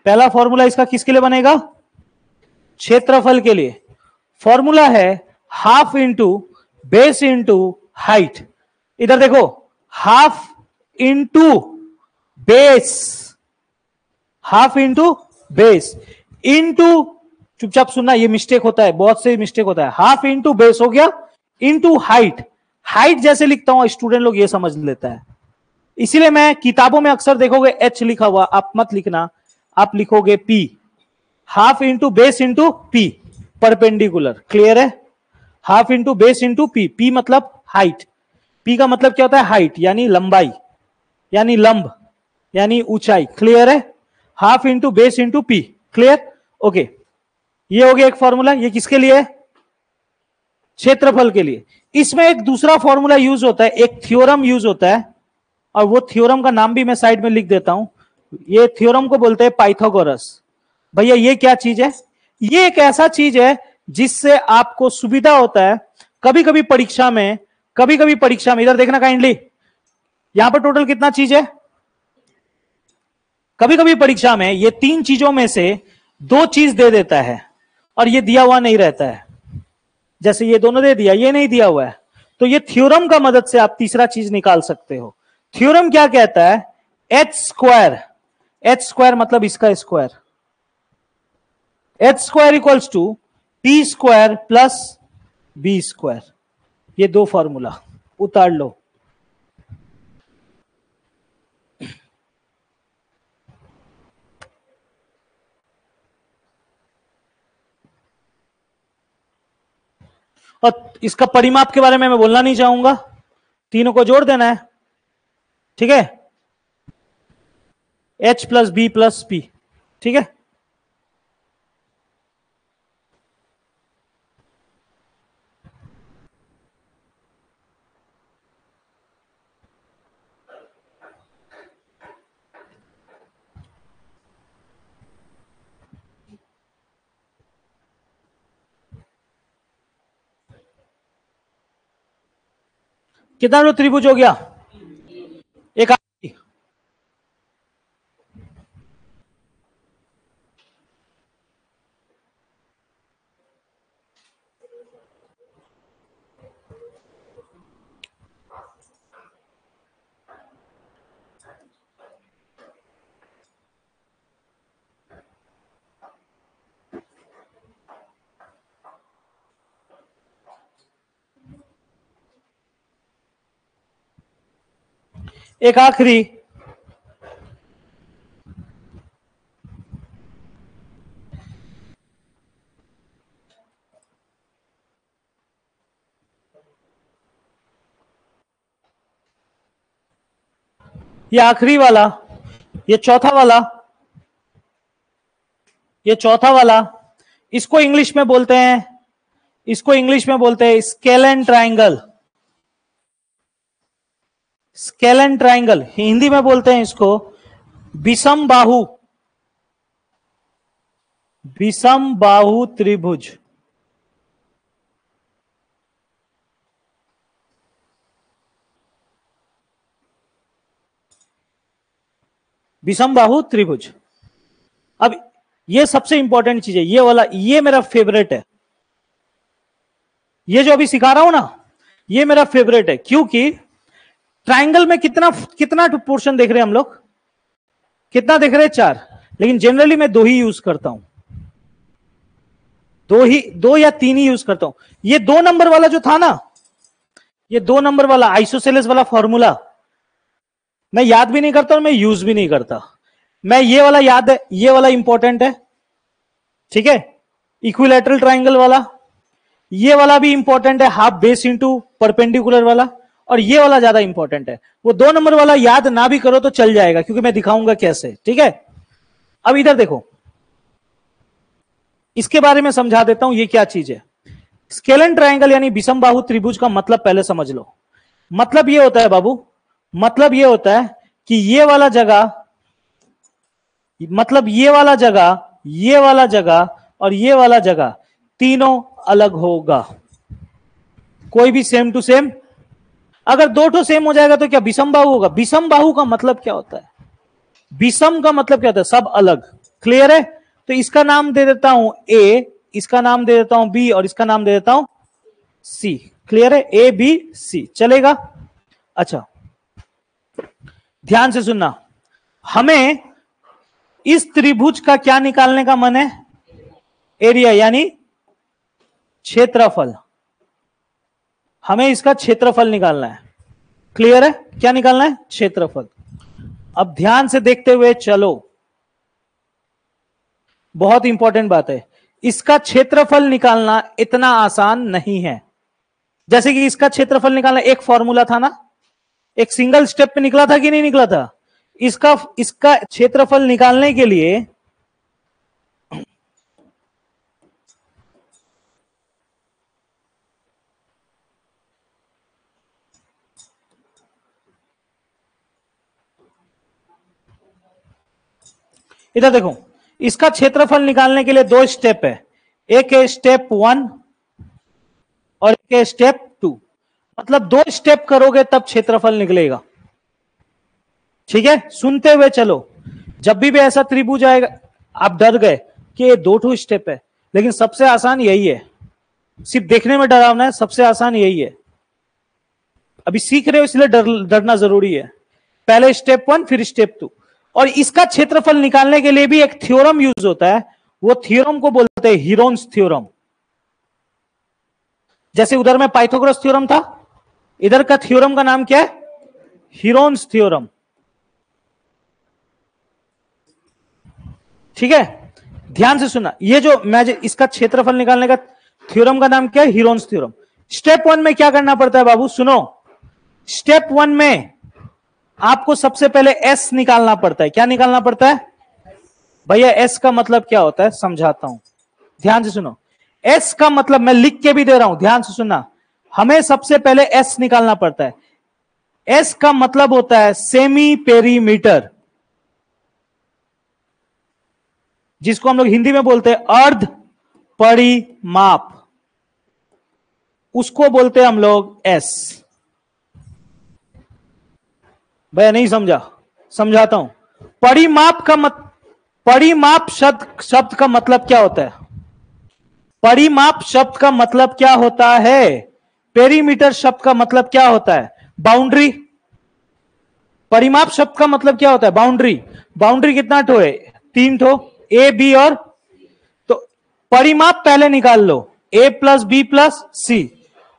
पहला फॉर्मूला इसका किसके लिए बनेगा? क्षेत्रफल के लिए। फॉर्मूला है half into base into height. इधर देखो, half into base, half into base into, चुपचाप सुनना, ये मिस्टेक होता है, बहुत से मिस्टेक होता है। हाफ इंटू बेस हो गया, इंटू हाइट। हाइट जैसे लिखता हूं स्टूडेंट लोग ये समझ लेता है, इसीलिए मैं किताबों में अक्सर देखोगे एच लिखा हुआ, आप मत लिखना, आप लिखोगे p. Half into base into p, perpendicular. Clear है? Half into base into p, p मतलब हाइट, पी का मतलब क्या होता है? हाइट यानी लंबाई, यानी लंब, यानी ऊंचाई। क्लियर है? Half into base into P. Clear? Okay, ये हो गया एक फॉर्मूला। ये किसके लिए है? क्षेत्रफल के लिए। इसमें एक दूसरा फॉर्मूला यूज होता है, एक थ्योरम यूज होता है, और वो थ्योरम का नाम भी मैं साइड में लिख देता हूं। ये थ्योरम को बोलते हैं पाइथागोरस। भैया ये क्या चीज है? ये एक ऐसा चीज है जिससे आपको सुविधा होता है कभी कभी परीक्षा में, कभी कभी परीक्षा में, इधर देखना काइंडली, यहां पर टोटल कितना चीज है? कभी कभी परीक्षा में ये 3 चीजों में से 2 चीज दे देता है, और ये दिया हुआ नहीं रहता है। जैसे ये दोनों दे दिया, ये नहीं दिया हुआ है, तो ये थ्योरम का मदद से आप तीसरा चीज निकाल सकते हो। थ्योरम क्या कहता है? एच स्क्वायर, एच स्क्वायर मतलब इसका square, H square equals to P square plus B square. ये 2 फॉर्मूला उतार लो। और इसका परिमाप के बारे में मैं बोलना नहीं चाहूंगा, तीनों को जोड़ देना है। ठीक है, H plus B plus P. ठीक है, कितना जो त्रिभुज हो गया? एक आखिरी, एक आखिरी, ये आखिरी वाला, ये चौथा वाला, ये चौथा वाला, इसको इंग्लिश में बोलते हैं, इसको इंग्लिश में बोलते हैं scalene triangle. Scalene triangle Hindi में बोलते हैं इसको विषम बाहु, विषम बाहु त्रिभुज। विषम बाहु त्रिभुज। अब ये सबसे इंपॉर्टेंट चीज है, ये वाला, ये मेरा फेवरेट है। ये जो अभी सिखा रहा हूं ना, ये मेरा फेवरेट है, क्योंकि ट्राइंगल में कितना कितना पोर्शन देख रहे हैं हम लोग? कितना देख रहे हैं? 4। लेकिन जनरली मैं 2 ही यूज करता हूं, 2 या 3 ही यूज करता हूं। ये 2 नंबर वाला जो था ना, ये 2 नंबर वाला आइसोसेलेस वाला फॉर्मूला मैं याद भी नहीं करता और मैं यूज भी नहीं करता। मैं ये वाला याद है, ये वाला इंपॉर्टेंट है, ठीक है, इक्विलैटरल ट्राइंगल वाला। ये वाला भी इंपॉर्टेंट है, हाफ बेस इंटू परपेंडिकुलर वाला। और ये वाला ज्यादा इंपॉर्टेंट है। वो 2 नंबर वाला याद ना भी करो तो चल जाएगा, क्योंकि मैं दिखाऊंगा कैसे, ठीक है। अब इधर देखो, इसके बारे में समझा देता हूं ये क्या चीज है। स्केलन ट्राइंगल यानी विषम बाहु त्रिभुज का मतलब पहले समझ लो। मतलब ये होता है बाबू, मतलब ये होता है कि ये वाला जगह, मतलब ये वाला जगह, ये वाला जगह और ये वाला जगह तीनों अलग होगा, कोई भी सेम टू सेम। अगर 2 ठो सेम हो जाएगा तो क्या विषम बाहु होगा? विषम बाहु का मतलब क्या होता है? विषम का मतलब क्या होता है? सब अलग। क्लियर है? तो इसका नाम दे देता हूं ए, इसका नाम दे देता हूं बी और इसका नाम दे देता हूं सी। क्लियर है? ए बी सी चलेगा। अच्छा, ध्यान से सुनना, हमें इस त्रिभुज का क्या निकालने का मन है? एरिया यानी क्षेत्रफल। हमें इसका क्षेत्रफल निकालना है। क्लियर है? क्या निकालना है? क्षेत्रफल। अब ध्यान से देखते हुए चलो, बहुत इंपॉर्टेंट बात है। इसका क्षेत्रफल निकालना इतना आसान नहीं है। जैसे कि इसका क्षेत्रफल निकालना एक फॉर्मूला था ना, एक सिंगल स्टेप पे निकला था कि नहीं निकला था? इसका क्षेत्रफल निकालने के लिए इधर देखो, इसका क्षेत्रफल निकालने के लिए 2 स्टेप है। एक है स्टेप 1 और एक है स्टेप 2। मतलब 2 स्टेप करोगे तब क्षेत्रफल निकलेगा। ठीक है, सुनते हुए चलो। जब भी ऐसा त्रिभुज आएगा, आप डर गए कि ये 2 स्टेप है, लेकिन सबसे आसान यही है। सिर्फ देखने में डरावना है, सबसे आसान यही है। अभी सीख रहे हो इसलिए डरना जरूरी है। पहले स्टेप 1 फिर स्टेप 2। और इसका क्षेत्रफल निकालने के लिए भी एक थ्योरम यूज होता है, वो थ्योरम को बोलते हैं हीरोन्स थ्योरम। जैसे उधर में पाइथागोरस थ्योरम था, इधर का थ्योरम का नाम क्या है? Heron's theorem. ठीक है, ध्यान से सुनना। ये जो मैं इसका क्षेत्रफल निकालने का थ्योरम का नाम क्या है? Heron's theorem. स्टेप 1 में क्या करना पड़ता है बाबू? सुनो, स्टेप 1 में आपको सबसे पहले एस निकालना पड़ता है। क्या निकालना पड़ता है भैया? एस का मतलब क्या होता है समझाता हूं, ध्यान से सुनो। एस का मतलब मैं लिख के भी दे रहा हूं, ध्यान से सुनना। हमें सबसे पहले एस निकालना पड़ता है। एस का मतलब होता है सेमी पेरीमीटर, जिसको हम लोग हिंदी में बोलते हैं अर्ध परिमाप, उसको बोलते हैं हम लोग एस। भैया नहीं समझा, समझाता हूं। परिमाप शब्द का मतलब क्या होता है? परिमाप शब्द का मतलब क्या होता है? पेरीमीटर शब्द का मतलब क्या होता है? बाउंड्री। परिमाप शब्द का मतलब क्या होता है? बाउंड्री। बाउंड्री कितना ठो है? 3 ठो, ए बी और, तो परिमाप पहले निकाल लो, ए प्लस बी प्लस सी।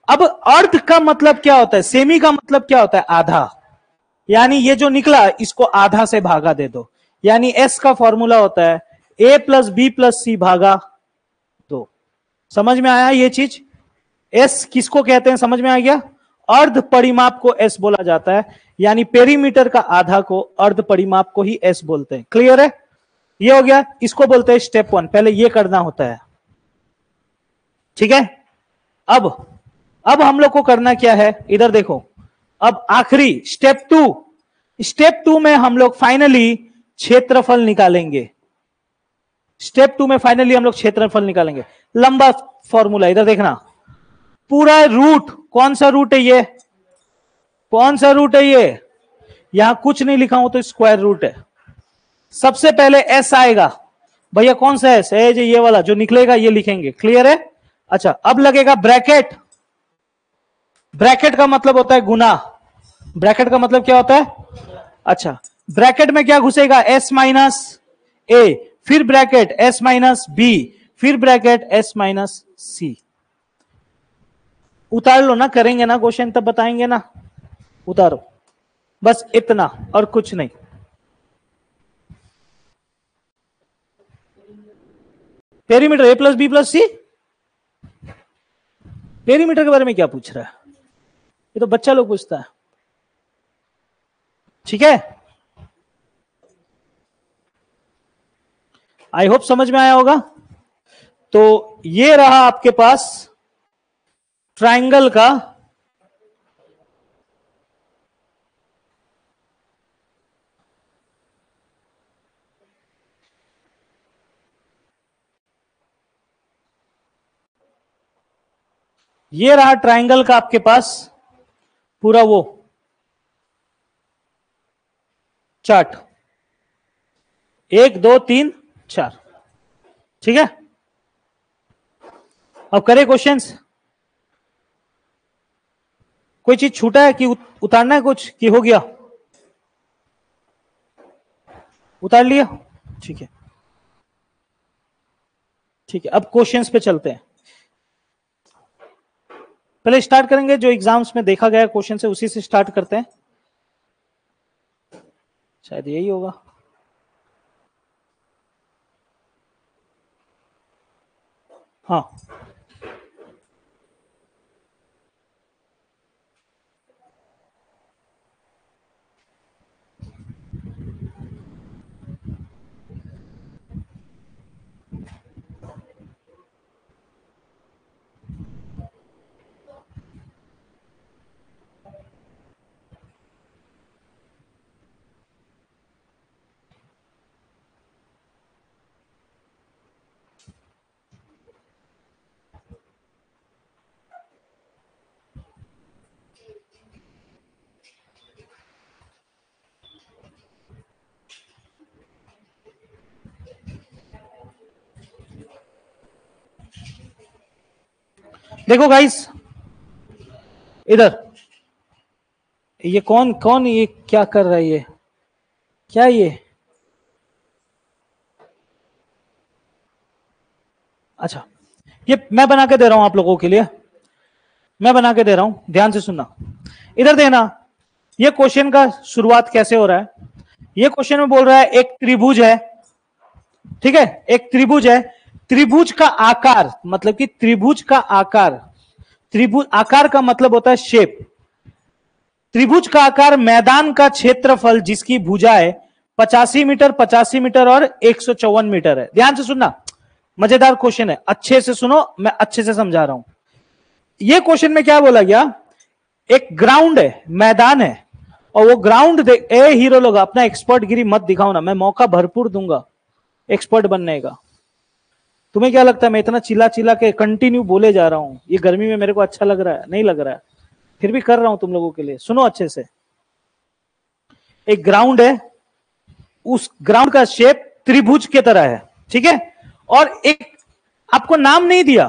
अब अर्ध का मतलब क्या होता है? सेमी का मतलब क्या होता है? आधा। यानी ये जो निकला इसको आधा से भागा दे दो, यानी एस का फॉर्मूला होता है ए प्लस बी प्लस सी भागा 2। समझ में आया ये चीज? एस किसको कहते हैं, समझ में आ गया? अर्ध परिमाप को एस बोला जाता है, यानी पेरीमीटर का आधा को अर्ध परिमाप को ही एस बोलते हैं। क्लियर है? ये हो गया, इसको बोलते हैं स्टेप 1। पहले ये करना होता है, ठीक है। अब हम लोग को करना क्या है, इधर देखो। अब आखिरी स्टेप 2, स्टेप 2 में हम लोग फाइनली क्षेत्रफल निकालेंगे। स्टेप 2 में फाइनली हम लोग क्षेत्रफल निकालेंगे। लंबा फॉर्मूला, इधर देखना। पूरा रूट, कौन सा रूट है ये? कौन सा रूट है ये? यहां कुछ नहीं लिखा हूं तो स्क्वायर रूट है। सबसे पहले एस आएगा भैया, कौन सा एस है? ये वाला जो निकलेगा ये लिखेंगे। क्लियर है? अच्छा, अब लगेगा ब्रैकेट। ब्रैकेट का मतलब होता है गुना। ब्रैकेट का मतलब क्या होता है? अच्छा, ब्रैकेट में क्या घुसेगा? एस माइनस ए, फिर ब्रैकेट एस माइनस बी, फिर ब्रैकेट एस माइनस सी। उतार लो ना, करेंगे ना क्वेश्चन तब बताएंगे ना। उतारो, बस इतना और कुछ नहीं। पेरीमीटर ए प्लस बी प्लस सी। पेरीमीटर के बारे में क्या पूछ रहा है? ये तो बच्चा लोग पूछता है, ठीक है। आई होप समझ में आया होगा। तो ये रहा आपके पास ट्रायंगल का आपके पास पूरा वो चार्ट, 1 2 3 4, ठीक है। अब करें क्वेश्चंस। कोई चीज छूटा है कि उतारना है कुछ, कि हो गया? उतार लिया, ठीक है। ठीक है, अब क्वेश्चंस पे चलते हैं। पहले स्टार्ट करेंगे जो एग्जाम्स में देखा गया क्वेश्चन से, उसी से स्टार्ट करते हैं। शायद यही होगा। हाँ, देखो गाइस, इधर ये कौन कौन, ये क्या कर रहा है? ये क्या? ये अच्छा, ये मैं बना के दे रहा हूं आप लोगों के लिए। मैं बना के दे रहा हूं, ध्यान से सुनना। इधर देना, ये क्वेश्चन का शुरुआत कैसे हो रहा है? ये क्वेश्चन में बोल रहा है एक त्रिभुज है, ठीक है। एक त्रिभुज है, त्रिभुज का आकार, मतलब कि त्रिभुज का आकार, त्रिभुज आकार का मतलब होता है शेप। त्रिभुज का आकार, मैदान का क्षेत्रफल जिसकी भुजाएं 85 मीटर, 85 मीटर और 154 मीटर है। ध्यान से सुनना, मजेदार क्वेश्चन है, अच्छे से सुनो, मैं अच्छे से समझा रहा हूं। ये क्वेश्चन में क्या बोला गया? एक ग्राउंड है, मैदान है, और वो ग्राउंड ए हीरो लोग, अपना एक्सपर्ट गिरी मत दिखाओ ना, मैं मौका भरपूर दूंगा एक्सपर्ट बनने का। तुम्हें क्या लगता है मैं इतना चिल्ला चिल्ला के कंटिन्यू बोले जा रहा हूं? ये गर्मी में मेरे को अच्छा लग रहा है? नहीं लग रहा है, फिर भी कर रहा हूं तुम लोगों के लिए। सुनो अच्छे से। एक ग्राउंड है, उस ग्राउंड का शेप त्रिभुज की तरह है, ठीक है। और एक आपको नाम नहीं दिया,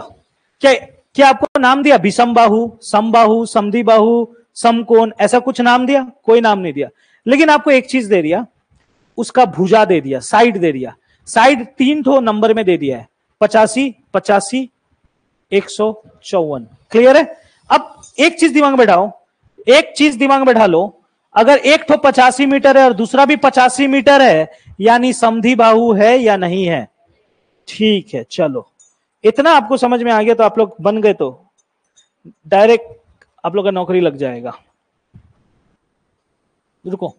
क्या आपको नाम दिया? विषमबाहु, समबाहु, समद्विबाहु, समकोण, ऐसा कुछ नाम दिया? कोई नाम नहीं दिया। लेकिन आपको एक चीज दे दिया, उसका भुजा दे दिया, साइड दे दिया। साइड 3 ठो नंबर में दे दिया है, 85, 85, 154। क्लियर है? अब एक चीज दिमाग में बैठाओ, एक चीज दिमाग में बैठा लो, अगर एक ठो 85 मीटर है और दूसरा भी 85 मीटर है, यानी समद्विबाहु है या नहीं है? ठीक है, चलो इतना आपको समझ में आ गया तो आप लोग बन गए, तो डायरेक्ट आप लोग का नौकरी लग जाएगा। रुको,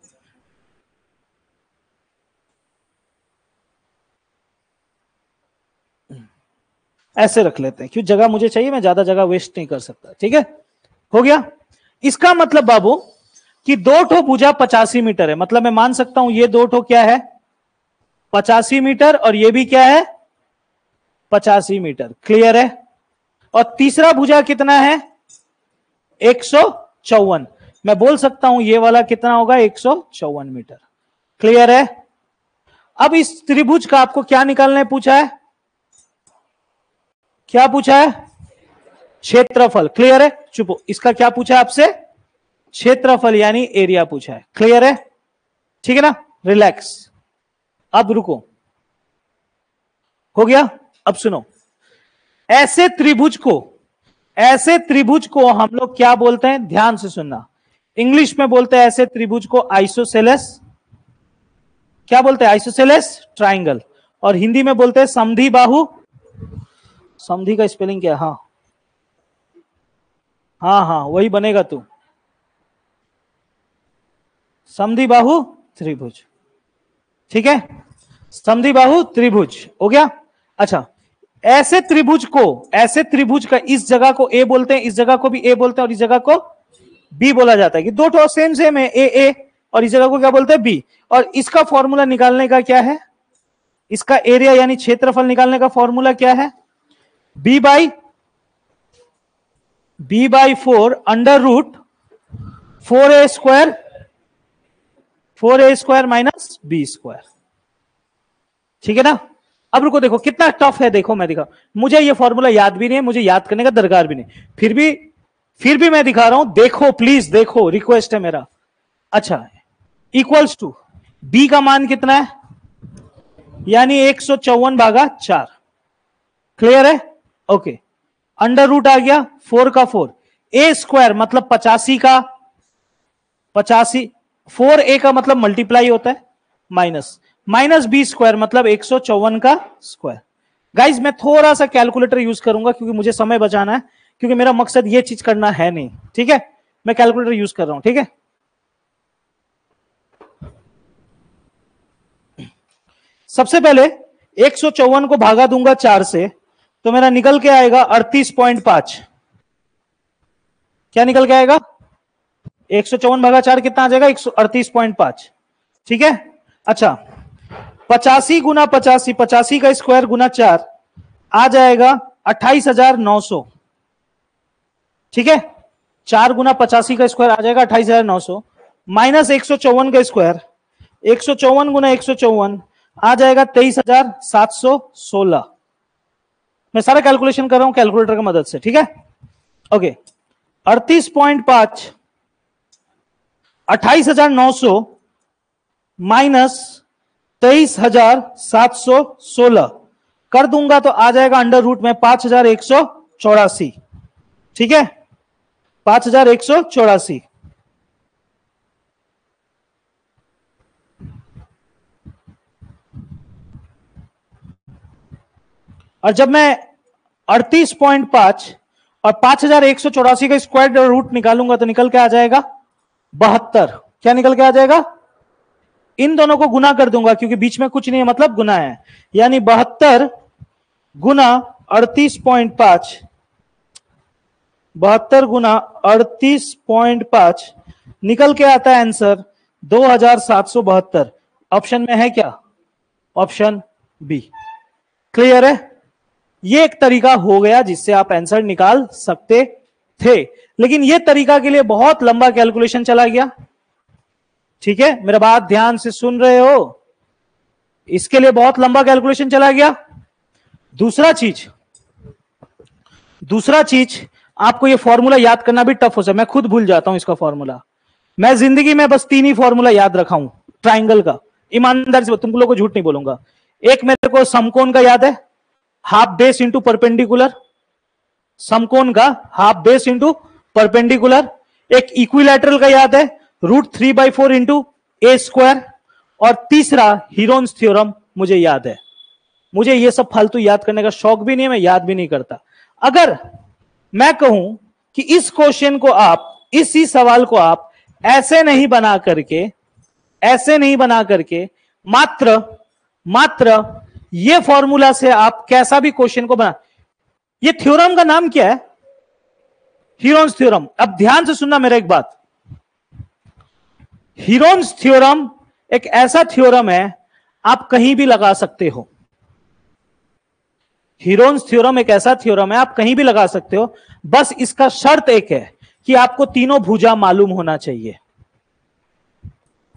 ऐसे रख लेते हैं, क्यों जगह मुझे चाहिए, मैं ज्यादा जगह वेस्ट नहीं कर सकता। ठीक है, हो गया। इसका मतलब बाबू कि 2 ठो भुजा 85 मीटर है, मतलब मैं मान सकता हूं ये 2 ठो क्या है? 85 मीटर, और ये भी क्या है? 85 मीटर। क्लियर है? और तीसरा भुजा कितना है? 154। मैं बोल सकता हूं ये वाला कितना होगा? 154 मीटर। क्लियर है? अब इस त्रिभुज का आपको क्या निकालने पूछा है? क्या पूछा है? क्षेत्रफल। क्लियर है? चुपो, इसका क्या पूछा है आपसे? क्षेत्रफल यानी एरिया पूछा है। क्लियर है? ठीक है ना? रिलैक्स। अब रुको, हो गया। अब सुनो, ऐसे त्रिभुज को हम लोग क्या बोलते हैं? ध्यान से सुनना, इंग्लिश में बोलते हैं ऐसे त्रिभुज को आइसोसेलेस। क्या बोलते हैं? Isosceles triangle. और हिंदी में बोलते हैं समद्विबाहु। समधी का स्पेलिंग क्या? हाँ हाँ हाँ, वही बनेगा तू, समद्विबाहु त्रिभुज। ठीक है, समद्विबाहु त्रिभुज हो गया। अच्छा, ऐसे त्रिभुज का इस जगह को ए बोलते हैं, इस जगह को भी ए बोलते हैं, और इस जगह को बी बोला जाता है, कि 2 ठो सेम सेम है, ए, और इस जगह को क्या बोलते हैं? बी। और इसका फॉर्मूला निकालने का क्या है? इसका एरिया यानी क्षेत्रफल निकालने का फॉर्मूला क्या है? B by 4 under root 4a square minus B square. ठीक है ना? अब रुको, देखो कितना टफ है, देखो मैं दिखा, मुझे ये फॉर्मूला याद भी नहीं है, मुझे याद करने का दरकार भी नहीं, फिर भी मैं दिखा रहा हूं, देखो प्लीज, देखो, रिक्वेस्ट है मेरा। अच्छा, इक्वल्स टू बी का मान कितना है? यानी 154/4। क्लियर है? ओके, अंडर रूट आ गया 4 का 4, ए स्क्वायर मतलब 85 का 85, 4a का मतलब मल्टीप्लाई होता है, माइनस बी स्क्वायर मतलब 154 का स्क्वायर। गाइज मैं थोड़ा सा कैलकुलेटर यूज करूंगा क्योंकि मुझे समय बचाना है, क्योंकि मेरा मकसद ये चीज करना है नहीं। ठीक है, मैं कैलकुलेटर यूज कर रहा हूं। ठीक है, सबसे पहले 154 को भागा दूंगा 4 से, तो मेरा निकल के आएगा 38.5। क्या निकल के आएगा? 154/4 कितना आ जाएगा? 138.5। ठीक है, अच्छा 85 गुना 85, 85 का स्क्वायर गुना 4 आ जाएगा 28,900। ठीक है, 4 गुना 85 का स्क्वायर आ जाएगा 28,900, माइनस 154 का स्क्वायर, 154 गुना 154 आ जाएगा 23,716। मैं सारा कैलकुलेशन कर रहा हूं कैलकुलेटर की मदद से। ठीक है, ओके, 38.5 28,900 माइनस 23,716 कर दूंगा तो आ जाएगा अंडर रूट में 5,184। ठीक है, 5,184। और जब मैं 38.5 और 5,184 का स्क्वायर रूट निकालूंगा तो निकल के आ जाएगा 72। क्या निकल के आ जाएगा? इन दोनों को गुना कर दूंगा क्योंकि बीच में कुछ नहीं है, मतलब गुना है, यानी 72 गुना 38.5, 72 गुना 38.5 निकल के आता है आंसर 2,772। ऑप्शन में है क्या? Option B. क्लियर है? ये एक तरीका हो गया जिससे आप आंसर निकाल सकते थे, लेकिन ये तरीका के लिए बहुत लंबा कैलकुलेशन चला गया। ठीक है, मेरा बात ध्यान से सुन रहे हो? इसके लिए बहुत लंबा कैलकुलेशन चला गया। दूसरा चीज आपको ये फॉर्मूला याद करना भी टफ हो सकता है, मैं खुद भूल जाता हूं इसका फॉर्मूला। मैं जिंदगी में बस 3 ही फॉर्मूला याद रखा हूं ट्राइंगल का, ईमानदारी से तुम लोगों को झूठ नहीं बोलूंगा। एक मेरे को समकोण का याद है, हाफ बेस इंटू परपेंडिकुलर, समकोण का हाफ बेस इंटू परपेंडिकुलर। एक इक्विलैटरल का याद है, √3/4 इंटू ए स्क्वायर। और तीसरा हीरोन्स थ्योरम मुझे याद है। मुझे ये सब फालतू याद करने का शौक भी नहीं है, मैं याद भी नहीं करता। अगर मैं कहूं कि इस क्वेश्चन को आप, इसी सवाल को आप ऐसे नहीं बना करके मात्र ये फॉर्मूला से आप कैसा भी क्वेश्चन को बना, ये थ्योरम का नाम क्या है? Heron's theorem. अब ध्यान से सुनना मेरा एक बात, हीरोन्स थ्योरम एक ऐसा थ्योरम है आप कहीं भी लगा सकते हो। हीरोन्स थ्योरम एक ऐसा थ्योरम है आप कहीं भी लगा सकते हो, बस इसका शर्त एक है कि आपको तीनों भुजा मालूम होना चाहिए।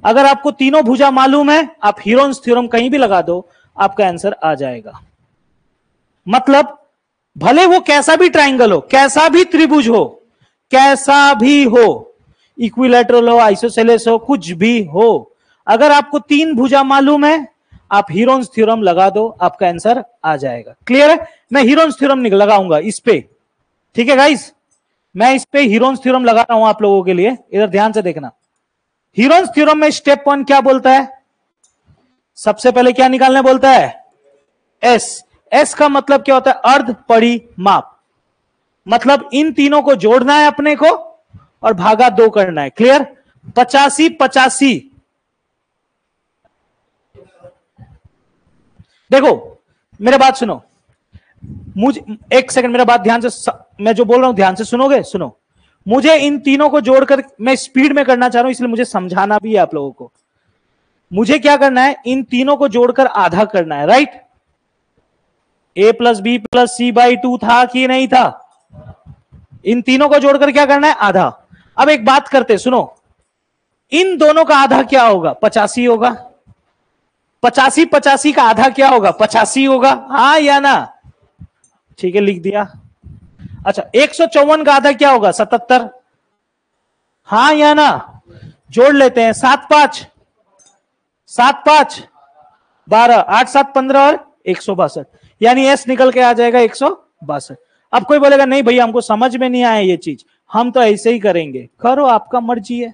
अगर आपको तीनों भुजा मालूम है, आप हीरोन्स थ्योरम कहीं भी लगा दो, आपका आंसर आ जाएगा। मतलब भले वो कैसा भी ट्राइंगल हो, कैसा भी त्रिभुज हो, कैसा भी हो, इक्विलैटरल हो, आइसोसेलेस हो, कुछ भी हो, अगर आपको 3 भुजा मालूम है, आप हीरोन्स थ्योरम लगा दो, आपका आंसर आ जाएगा। क्लियर है? मैं हीरोन्स थ्योरम लगाऊंगा इस पे, ठीक है गाइस? मैं इस पे हीरोन्स थ्योरम लगा रहा हूं आप लोगों के लिए, इधर ध्यान से देखना। हीरोन्स थ्योरम में स्टेप 1 क्या बोलता है? सबसे पहले क्या निकालने बोलता है? एस का मतलब क्या होता है? अर्ध परिमाप। मतलब इन तीनों को जोड़ना है अपने को और भागा 2 करना है। क्लियर? 85-85। देखो मेरे बात सुनो, मुझे एक सेकंड मेरा बात ध्यान से, मैं जो बोल रहा हूं ध्यान से सुनोगे? सुनो, मुझे इन तीनों को जोड़कर, मैं स्पीड में करना चाह रहा हूं इसलिए मुझे समझाना भी है आप लोगों को। मुझे क्या करना है? इन तीनों को जोड़कर आधा करना है, राइट? a + b + c/2 था कि नहीं था? इन तीनों को जोड़कर क्या करना है? आधा। अब एक बात करते, सुनो, इन दोनों का आधा क्या होगा? 85 होगा। 85-85 का आधा क्या होगा? 85 होगा, हाँ या ना? ठीक है, लिख दिया। अच्छा, 154 का आधा क्या होगा? 77, हाँ या ना? जोड़ लेते हैं, 7-5 12, 8-7 15 और 162, यानी एस निकल के आ जाएगा 162। अब कोई बोलेगा नहीं भैया हमको समझ में नहीं आया ये चीज, हम तो ऐसे ही करेंगे। करो, आपका मर्जी है।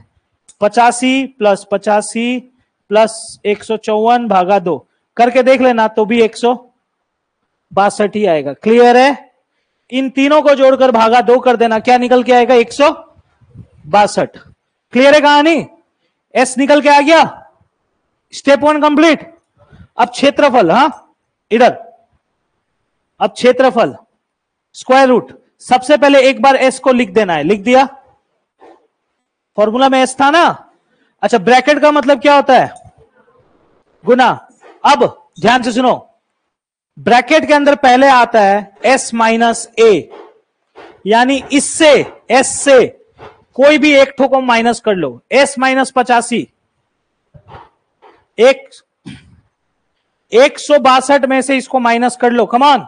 85 + 85 + 154 भागा 2 करके देख लेना, तो भी 162 ही आएगा। क्लियर है? इन तीनों को जोड़कर भागा 2 कर देना, क्या निकल के आएगा? 162। क्लियर है कहानी? एस निकल के आ गया। Step 1 complete. अब क्षेत्रफल, हाँ इधर, अब क्षेत्रफल स्क्वायर रूट। सबसे पहले एक बार एस को लिख देना है, लिख दिया। फॉर्मूला में एस था ना? अच्छा, ब्रैकेट का मतलब क्या होता है? गुना। अब ध्यान से सुनो, ब्रैकेट के अंदर पहले आता है s - a, यानी इससे, s से कोई भी एक ठो को माइनस कर लो। s - 85, 162 में से इसको माइनस कर लो। कमान,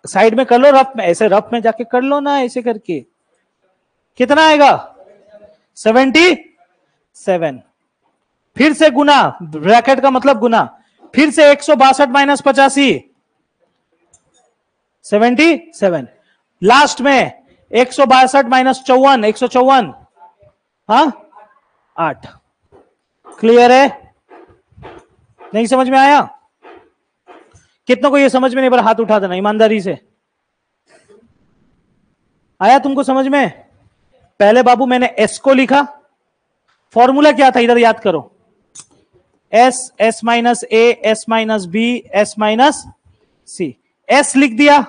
साइड में कर लो, रफ में, ऐसे रफ में जाके कर लो ना, ऐसे करके। कितना आएगा? 77। फिर से गुना, ब्रैकेट का मतलब गुना, फिर से 162 - 85, 77। लास्ट में 162 - 54, 154, हाँ 8। क्लियर है? नहीं समझ में आया? कितनों को ये समझ में नहीं, पर हाथ उठा देना ईमानदारी से। आया तुमको समझ में? पहले बाबू मैंने एस को लिखा, फॉर्मूला क्या था इधर याद करो, s - a, s - b, s - c। s लिख दिया,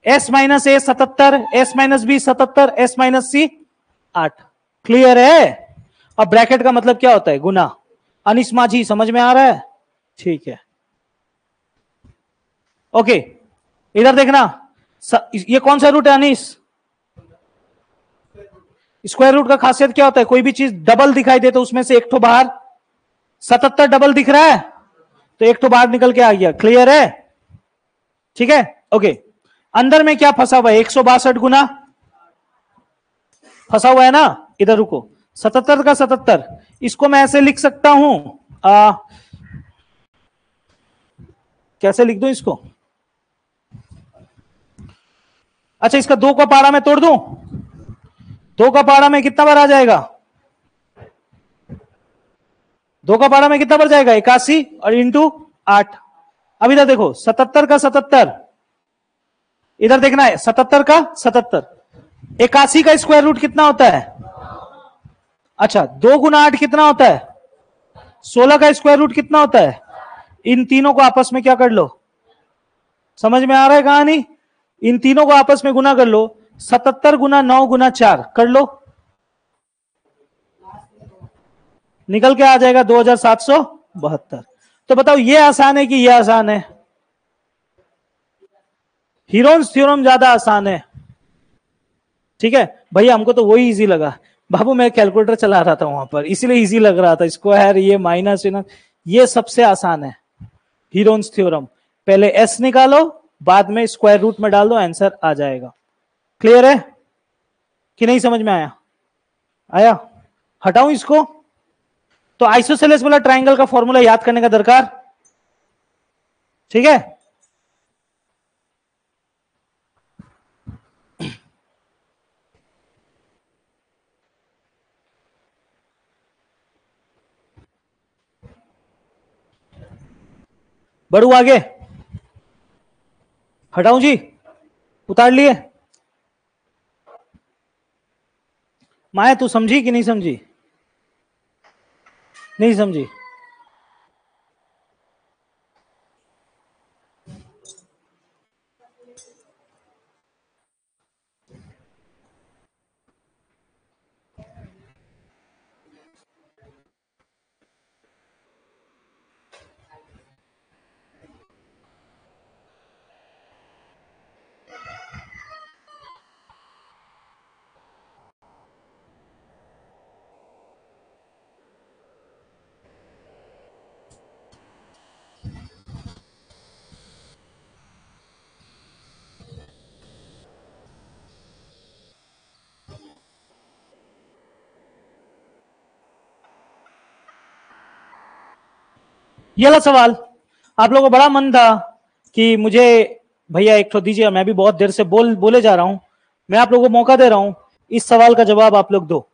s - a 77, s - b 77, s - c 8। Clear है? अब ब्रैकेट का मतलब क्या होता है? गुना। अनिस माझी समझ में आ रहा है? ठीक है, ओके। इधर देखना, ये कौन सा रूट है अनिस? स्क्वायर रूट का खासियत क्या होता है, कोई भी चीज डबल दिखाई दे तो उसमें से एक ठो बाहर, 77 डबल दिख रहा है तो एक ठो बाहर निकल के आ गया। क्लियर है? ठीक है, ओके। अंदर में क्या फंसा हुआ है, 162 गुना फंसा हुआ है ना। इधर रुको, 77 का 77, इसको मैं ऐसे लिख सकता हूं, कैसे लिख दूं इसको? अच्छा, इसका 2 का पारा मैं तोड़ दूं, 2 का पारा में कितना बार आ जाएगा, 2 का पारा में कितना बार जाएगा, 81 और इंटू 8। अब इधर देखो, 77 का 77, इधर देखना है 77 का 77, 81 का स्क्वायर रूट कितना होता है? अच्छा, 2 गुना 8 कितना होता है? 16 का स्क्वायर रूट कितना होता है? इन तीनों को आपस में क्या कर लो, समझ में आ रहा है कहानी? इन तीनों को आपस में गुना कर लो, 77 गुना 9 गुना 4 कर लो, निकल के आ जाएगा 2772। तो बताओ ये आसान है कि ये आसान है? हीरोन्स थ्योरम ज्यादा आसान है। ठीक है भैया, हमको तो वही इजी लगा बाबू, मैं कैलकुलेटर चला रहा था वहां पर इसीलिए इजी लग रहा था, स्क्वायर ये माइनस, ये सबसे आसान है हीरोन्स थ्योरम। पहले एस निकालो, बाद में स्क्वायर रूट में डाल दो, आंसर आ जाएगा। क्लियर है कि नहीं, समझ में आया? आया? हटाऊं इसको? तो आइसोसेलेस वाला ट्राइंगल का फॉर्मूला याद करने का दरकार, ठीक है? बढ़ू आगे, हटाऊं जी? उतार लिए? माया तू समझी कि नहीं समझी? नहीं समझी? ये वाला सवाल आप लोगों को बड़ा मन था कि मुझे भैया एक तो दीजिए, मैं भी बहुत देर से बोले जा रहा हूं, मैं आप लोगों को मौका दे रहा हूं, इस सवाल का जवाब आप लोग दो।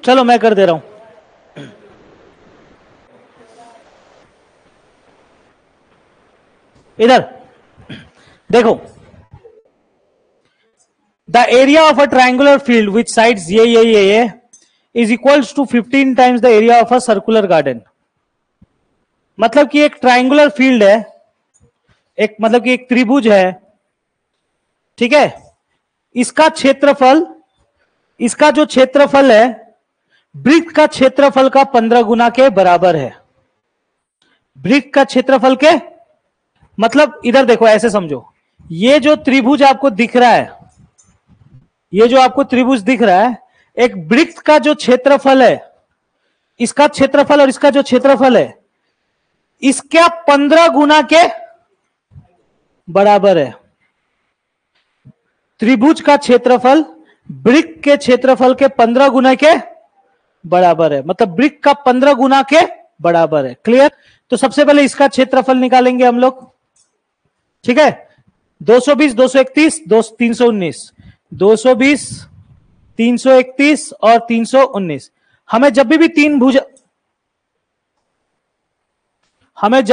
चलो मैं कर दे रहा हूं। इधर देखो, the area of a triangular field with sides ये is equals to 15 times the area of a circular garden. मतलब कि एक ट्रायंगुलर फील्ड है, एक मतलब कि एक त्रिभुज है, ठीक है, इसका क्षेत्रफल, इसका जो क्षेत्रफल है वृत्त का क्षेत्रफल का 15 गुना के बराबर है। वृत्त का क्षेत्रफल के मतलब इधर देखो, ऐसे समझो, ये जो त्रिभुज आपको दिख रहा है, ये जो आपको त्रिभुज दिख रहा है, एक वृत्त का जो क्षेत्रफल है, इसका क्षेत्रफल और इसका जो क्षेत्रफल है, इसका 15 गुना के बराबर है। त्रिभुज का क्षेत्रफल वृत्त के क्षेत्रफल के 15 गुना के बराबर है, मतलब वृत्त का 15 गुना के बराबर है। क्लियर? तो सबसे पहले इसका क्षेत्रफल निकालेंगे हम लोग, ठीक है। 220, 231, 319, 220, 331 और 319। हमें जब भी तीन भुजा, हमें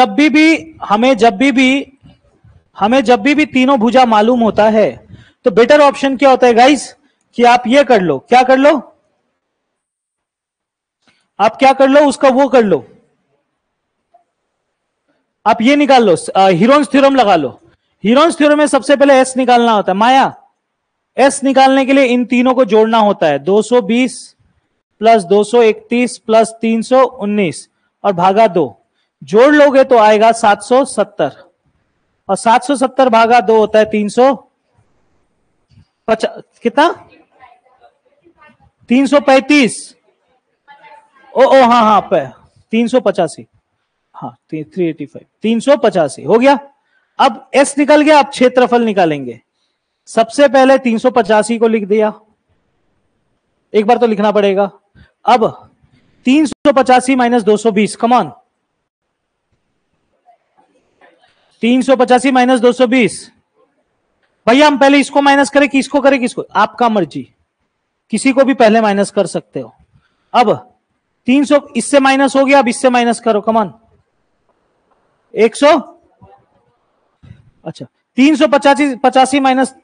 जब भी तीनों भुजा मालूम होता है तो बेटर ऑप्शन क्या होता है गाइस, कि आप ये कर लो, क्या कर लो, आप क्या कर लो, उसका वो कर लो, आप ये निकाल लो, हीरोन्स थ्योरम लगा लो। हीरोन्स थ्योरम में सबसे पहले एस निकालना होता है। माया, एस निकालने के लिए इन तीनों को जोड़ना होता है, 220 प्लस 231 प्लस 319 और भागा 2, जोड़ लोगे तो आएगा 770, और 770 भागा 2 होता है 350, कितना, 335, ओ हाँ हाँ 385, हाँ 385, 385 हो गया। अब एस निकल गया, अब क्षेत्रफल निकालेंगे। सबसे पहले 385 को लिख दिया, एक बार तो लिखना पड़ेगा। अब 385 माइनस 220, कमान 385 माइनस 220। भैया हम पहले इसको माइनस करें कि इसको करें, किसको, आपका मर्जी, किसी को भी पहले माइनस कर सकते हो। अब 300 इससे माइनस हो गया, अब इससे माइनस करो, कमान 100, अच्छा 385 माइनस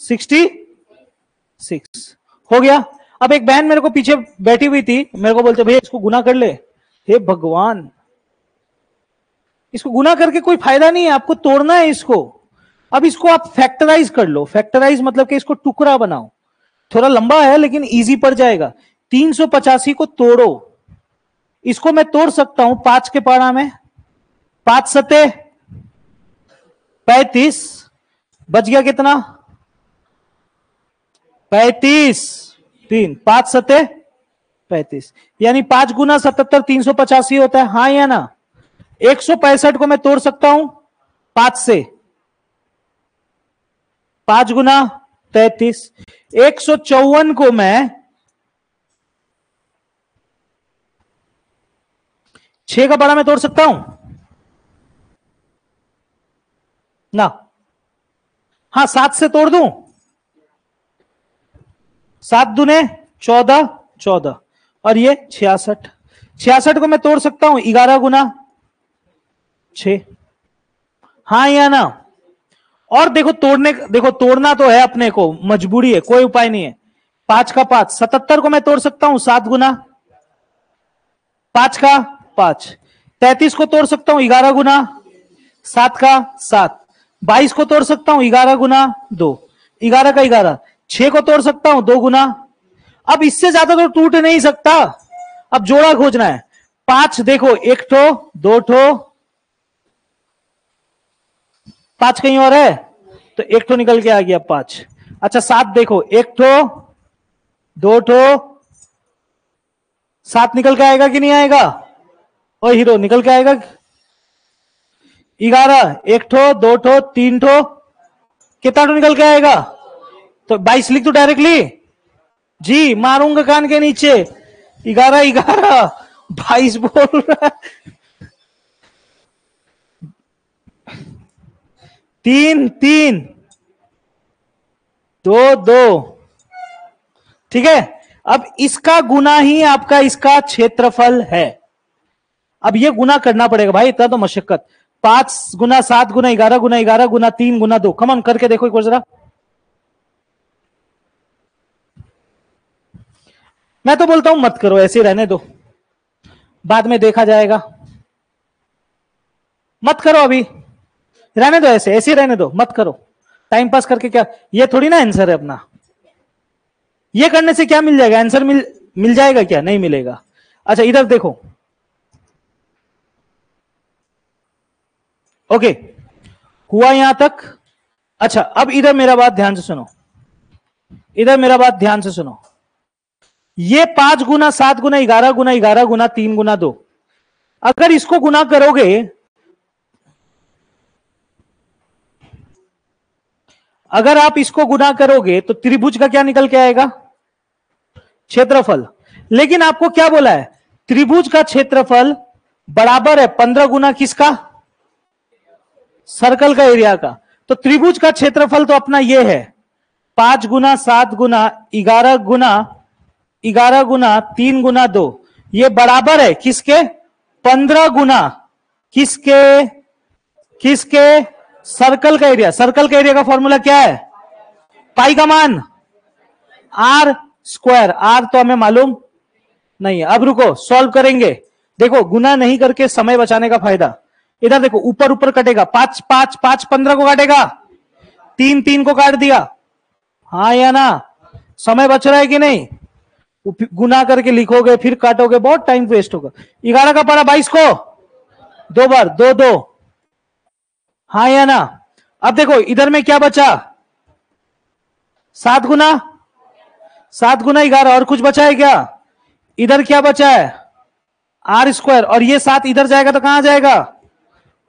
66 हो गया। अब एक बहन मेरे को पीछे बैठी हुई थी, मेरे को बोलते भैया इसको गुना कर ले। हे भगवान, इसको गुना करके कोई फायदा नहीं है, आपको तोड़ना है इसको। अब इसको आप फैक्टराइज कर लो। फैक्टराइज मतलब कि इसको टुकड़ा बनाओ, थोड़ा लंबा है लेकिन इजी पड़ जाएगा। 385 को तोड़ो, इसको मैं तोड़ सकता हूं 5 के पारा में, 5 सते 35, बच गया कितना, 35, 3, 5 सते 35, यानी 5 गुना 77 385 होता है, हाँ या ना। 165 को मैं तोड़ सकता हूं 5 से, 5 गुना 33। 154 को मैं 6 का बड़ा में तोड़ सकता हूं ना, हाँ 7 से तोड़ दूं, 7 दूने 14, 14 और ये 66, 66 को मैं तोड़ सकता हूं 11 गुना 6, हाँ या ना। और देखो तोड़ना तो है अपने को, मजबूरी है, कोई उपाय नहीं है। 5 का 5, 77 को मैं तोड़ सकता हूं 7 गुना 5 का 5, 33 को तोड़ सकता हूं 11 गुना 7 का 7, 22 को तोड़ सकता हूं 11 गुना 2, 11 का 11, 6 को तोड़ सकता हूं 2 गुना। अब इससे ज्यादा तो टूट नहीं सकता, अब जोड़ा खोजना है। 5 देखो, 1 ठो 2 ठो, 5 कहीं और है तो 1 ठो निकल के आ गया 5। अच्छा 7 देखो, 1 ठो 2 ठो, 7 निकल के आएगा कि नहीं आएगा, ओ हीरो निकल के आएगा। 11, 1 ठो 2 ठो 3 ठो, कितना ठो निकल के आएगा, तो 22 लिख दो डायरेक्टली जी, मारूंगा कान के नीचे। 11 11 22 बोल रहा है, 3 3 2 2 ठीक है, अब इसका गुना ही आपका इसका क्षेत्रफल है। अब ये गुना करना पड़ेगा भाई, इतना तो मशक्कत। 5 गुना 7 गुना 11 गुना 11 गुना 3 गुना 2, कम ऑन करके देखो एक बार जरा। मैं तो बोलता हूं मत करो, ऐसे रहने दो, बाद में देखा जाएगा। मत करो, अभी रहने दो, ऐसे ऐसे रहने दो, मत करो। टाइम पास करके क्या, ये थोड़ी ना आंसर है अपना। ये करने से क्या मिल जाएगा, आंसर मिल जाएगा क्या, नहीं मिलेगा। अच्छा इधर देखो, ओके हुआ यहां तक। अच्छा अब इधर मेरा बात ध्यान से सुनो, इधर मेरा बात ध्यान से सुनो। ये 5 गुना 7 गुना 11 गुना 11 गुना 3 गुना 2, अगर इसको गुना करोगे, अगर आप इसको गुना करोगे तो त्रिभुज का क्या निकल के आएगा, क्षेत्रफल। लेकिन आपको क्या बोला है, त्रिभुज का क्षेत्रफल बराबर है 15 गुना किसका, सर्कल का एरिया का। तो त्रिभुज का क्षेत्रफल तो अपना ये है 5 गुना 7 गुना 11 गुना 11 गुना 3 गुना 2, ये बराबर है किसके, 15 गुना किसके, किसके, सर्कल का एरिया। सर्कल का एरिया का फॉर्मूला क्या है, पाई का मान आर स्क्वायर। आर तो हमें मालूम नहीं है। अब रुको सॉल्व करेंगे, देखो गुना नहीं करके समय बचाने का फायदा। इधर देखो ऊपर ऊपर कटेगा, 5 5 5 15 को काटेगा, 3 3 को काट दिया, हाँ या ना, समय बच रहा है कि नहीं। गुना करके लिखोगे फिर काटोगे, बहुत टाइम वेस्ट होगा। 11 का पारा 22 को 2 बार 2 2, हाँ या ना। अब देखो इधर में क्या बचा, 7 गुना 11, और कुछ बचा है क्या, इधर क्या बचा है, आर स्क्वायर, और ये 7 इधर जाएगा तो कहां जाएगा,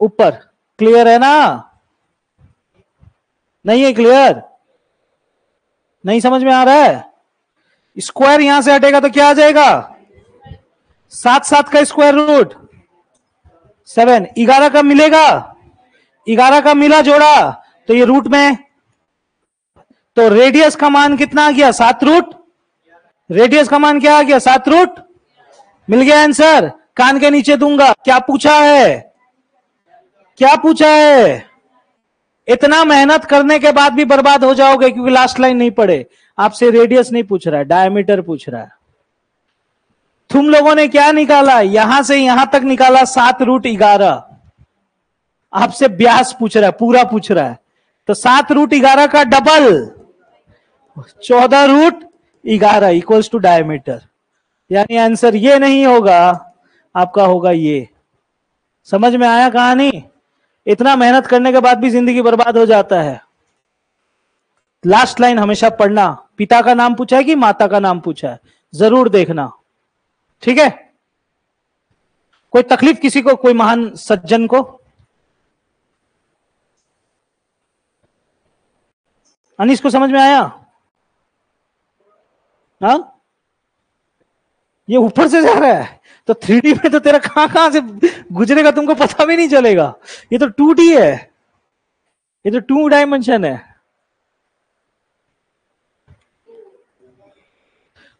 ऊपर। क्लियर है ना, नहीं है क्लियर, नहीं समझ में आ रहा है। स्क्वायर यहां से हटेगा तो क्या आ जाएगा, 7 7 का स्क्वायर रूट 7, 11 का मिलेगा, 11 का मिला जोड़ा तो ये रूट में, तो रेडियस का मान कितना आ गया, 7 रूट, रेडियस का मान क्या आ गया, 7 रूट। मिल गया आंसर, कान के नीचे दूंगा। क्या पूछा है, क्या पूछा है, इतना मेहनत करने के बाद भी बर्बाद हो जाओगे क्योंकि लास्ट लाइन नहीं पढ़े। आपसे रेडियस नहीं पूछ रहा है, डायमीटर पूछ रहा है। तुम लोगों ने क्या निकाला, यहां से यहां तक निकाला 7 रूट 11, आपसे व्यास पूछ रहा है, पूरा पूछ रहा है। तो 7 रूट 11 का double 14 root 11 equals to diameter. यानी आंसर ये नहीं होगा, आपका होगा ये। समझ में आया कहानी। इतना मेहनत करने के बाद भी जिंदगी बर्बाद हो जाता है। लास्ट लाइन हमेशा पढ़ना, पिता का नाम पूछा है कि माता का नाम पूछा है, जरूर देखना, ठीक है। कोई तकलीफ किसी को, कोई महान सज्जन को, अनिस को समझ में आया, हाँ ये ऊपर से जा रहा है तो 3D में तो तेरा कहां कहां से गुजरेगा तुमको पता भी नहीं चलेगा। ये तो 2D है, ये तो 2 डायमेंशन है।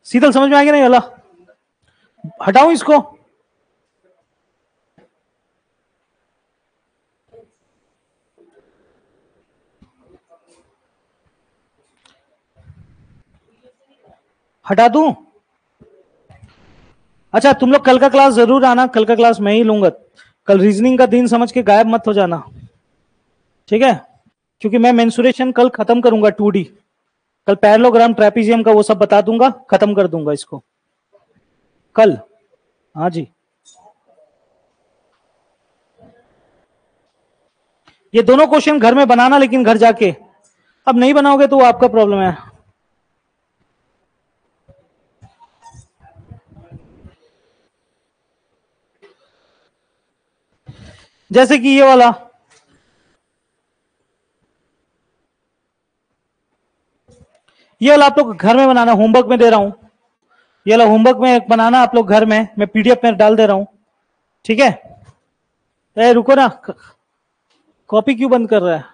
शीतल समझ में आ गया नहीं वाला, हटाऊं इसको, हटा दूं। अच्छा तुम लोग कल का क्लास जरूर आना, कल का क्लास मैं ही लूंगा। कल रीजनिंग का दिन समझ के गायब मत हो जाना, ठीक है, क्योंकि मैं मेंसुरेशन कल खत्म करूंगा 2D। कल पैरेललोग्राम ट्रेपीजियम का वो सब बता दूंगा, खत्म कर दूंगा इसको कल। हाँ जी, ये दोनों क्वेश्चन घर में बनाना, लेकिन घर जाके, अब नहीं बनाओगे तो वो आपका प्रॉब्लम है। जैसे कि ये वाला, ये वाला आप लोग घर में बनाना, होमवर्क में दे रहा हूं। ये वाला होमवर्क में बनाना आप लोग घर में, मैं पीडीएफ में डाल दे रहा हूं, ठीक है। ए रुको ना, कॉपी क्यों बंद कर रहा है।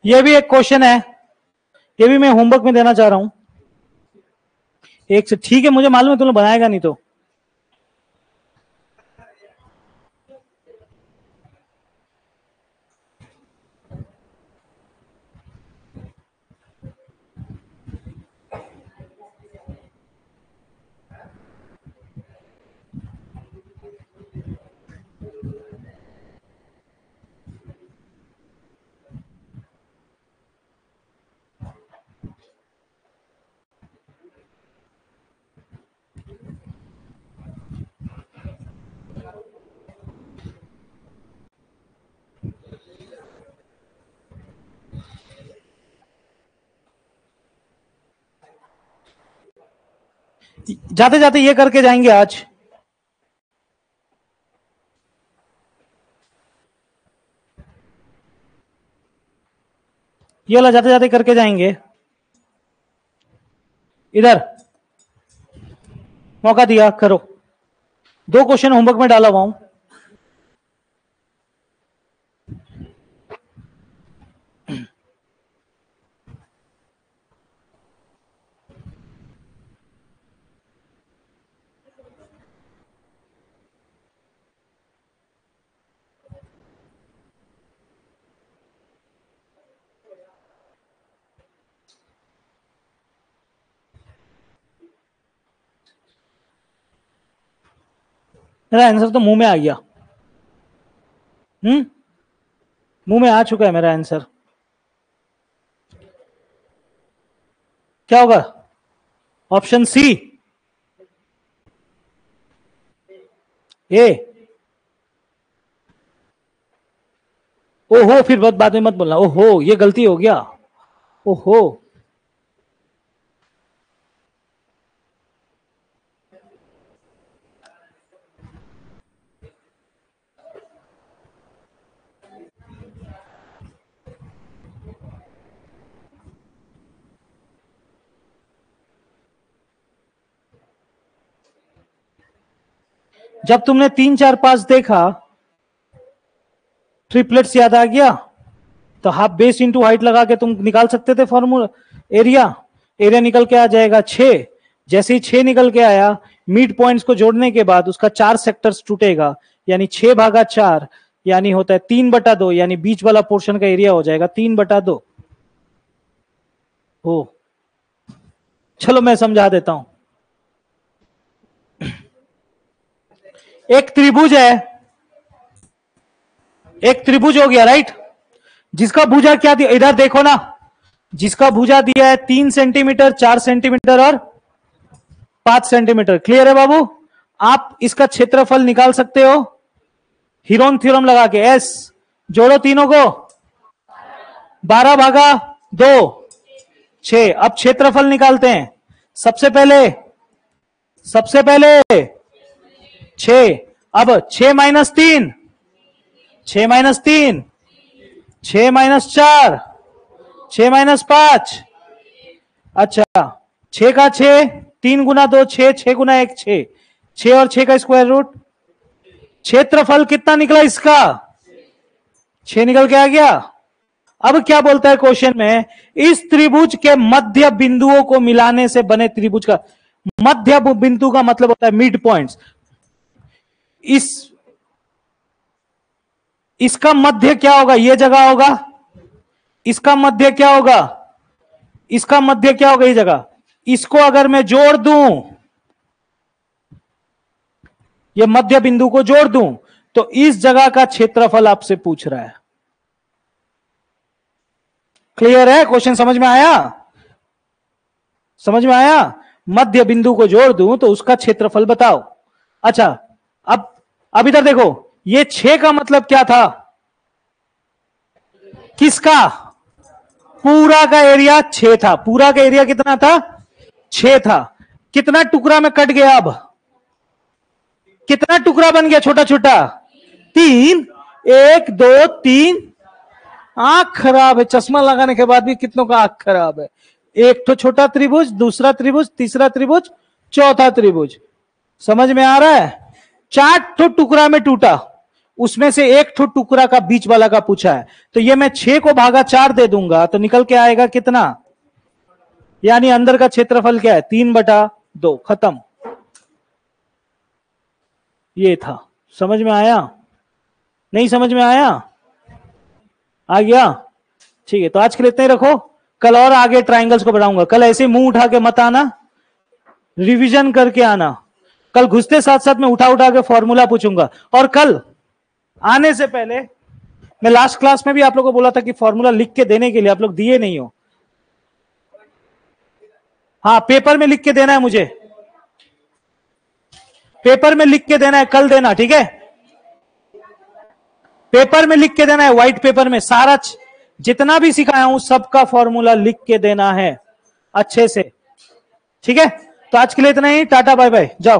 ये भी एक क्वेश्चन है, ये भी मैं होमवर्क में देना चाह रहा हूं। एक से ठीक है, मुझे मालूम है तुमने बनाएगा नहीं तो। जाते जाते ये करके जाएंगे आज। ये वाला जाते जाते करके जाएंगे। इधर मौका दिया, करो। 2 क्वेश्चन होमवर्क में डाला हुआ हूं। मेरा आंसर तो मुंह में आ गया। मुंह में आ चुका है मेरा आंसर। क्या होगा? ऑप्शन सी, ए। ओहो, फिर बाद में मत बोलना ओहो, ये गलती हो गया। ओहो, जब तुमने 3 4 5 देखा, ट्रिपलेट्स याद आ गया, तो हाफ बेस इंटू हाइट लगा के तुम निकाल सकते थे फॉर्मूला। एरिया निकल के आ जाएगा 6। जैसे ही 6 निकल के आया, मिड पॉइंट्स को जोड़ने के बाद उसका 4 सेक्टर्स टूटेगा, यानी 6/4, यानी होता है 3/2, यानी बीच वाला पोर्शन का एरिया हो जाएगा 3/2। हो, चलो मैं समझा देता हूं। एक त्रिभुज है, एक त्रिभुज हो गया, राइट। जिसका भुजा क्या दिया, इधर देखो ना, जिसका भुजा दिया है 3 सेंटीमीटर, 4 सेंटीमीटर और 5 सेंटीमीटर। क्लियर है बाबू? आप इसका क्षेत्रफल निकाल सकते हो हीरोन थ्योरम लगा के। एस जोड़ो तीनों को, 12/2, 6। अब क्षेत्रफल निकालते हैं। सबसे पहले 6। अब 6 - 3, 6 - 3, 6 - 4, 6 - 5। अच्छा, 6 का 6, 3 × 2 6, 6 × 1 6, 6 और 6 का स्क्वायर रूट। क्षेत्रफल कितना निकला इसका? 6 निकल के आ गया। अब क्या बोलता है क्वेश्चन में, इस त्रिभुज के मध्य बिंदुओं को मिलाने से बने त्रिभुज का मध्य बिंदु का मतलब होता है मिड पॉइंट्स। इसका मध्य क्या होगा? यह जगह होगा। इसका मध्य क्या होगा? इसका मध्य क्या होगा? ये जगह। इसको अगर मैं जोड़ दूं, ये मध्य बिंदु को जोड़ दूं, तो इस जगह का क्षेत्रफल आपसे पूछ रहा है। क्लियर है? क्वेश्चन समझ में आया? समझ में आया? मध्य बिंदु को जोड़ दूं तो उसका क्षेत्रफल बताओ। अच्छा, अब इधर देखो, ये 6 का मतलब क्या था? किसका? पूरा का एरिया 6 था। पूरा का एरिया कितना था? 6 था। कितना टुकड़ा में कट गया? अब कितना टुकड़ा बन गया छोटा छोटा? 3। 1 2 3 आंख खराब है, चश्मा लगाने के बाद भी कितनों का आंख खराब है। एक तो छोटा त्रिभुज, दूसरा त्रिभुज, तीसरा त्रिभुज, चौथा त्रिभुज। समझ में आ रहा है? 4 ठो टुकड़ा में टूटा, उसमें से एक ठो टुकड़ा का बीच वाला का पूछा है, तो ये मैं 6 को भागा 4 दे दूंगा तो निकल के आएगा कितना, यानी अंदर का क्षेत्रफल क्या है, 3/2। खत्म। ये था। समझ में आया? नहीं समझ में आया? आ गया? ठीक है, तो आज के लिए इतना ही रखो। कल और आगे ट्राइंगल्स को बढ़ाऊंगा। कल ऐसे मुंह उठा के मत आना, रिवीजन करके आना। कल घुसते साथ साथ में उठा उठा के फॉर्मूला पूछूंगा। और कल आने से पहले मैं लास्ट क्लास में भी आप लोगों को बोला था कि फॉर्मूला लिख के देने के लिए, आप लोग दिए नहीं हो। हाँ, पेपर में लिख के देना है मुझे, पेपर में लिख के देना है, कल देना, ठीक है? पेपर में लिख के देना है, व्हाइट पेपर में सारा जितना भी सिखाया हूं सबका फॉर्मूला लिख के देना है अच्छे से, ठीक है? तो आज के लिए इतना ही, टाटा बाय बाय, जाओ।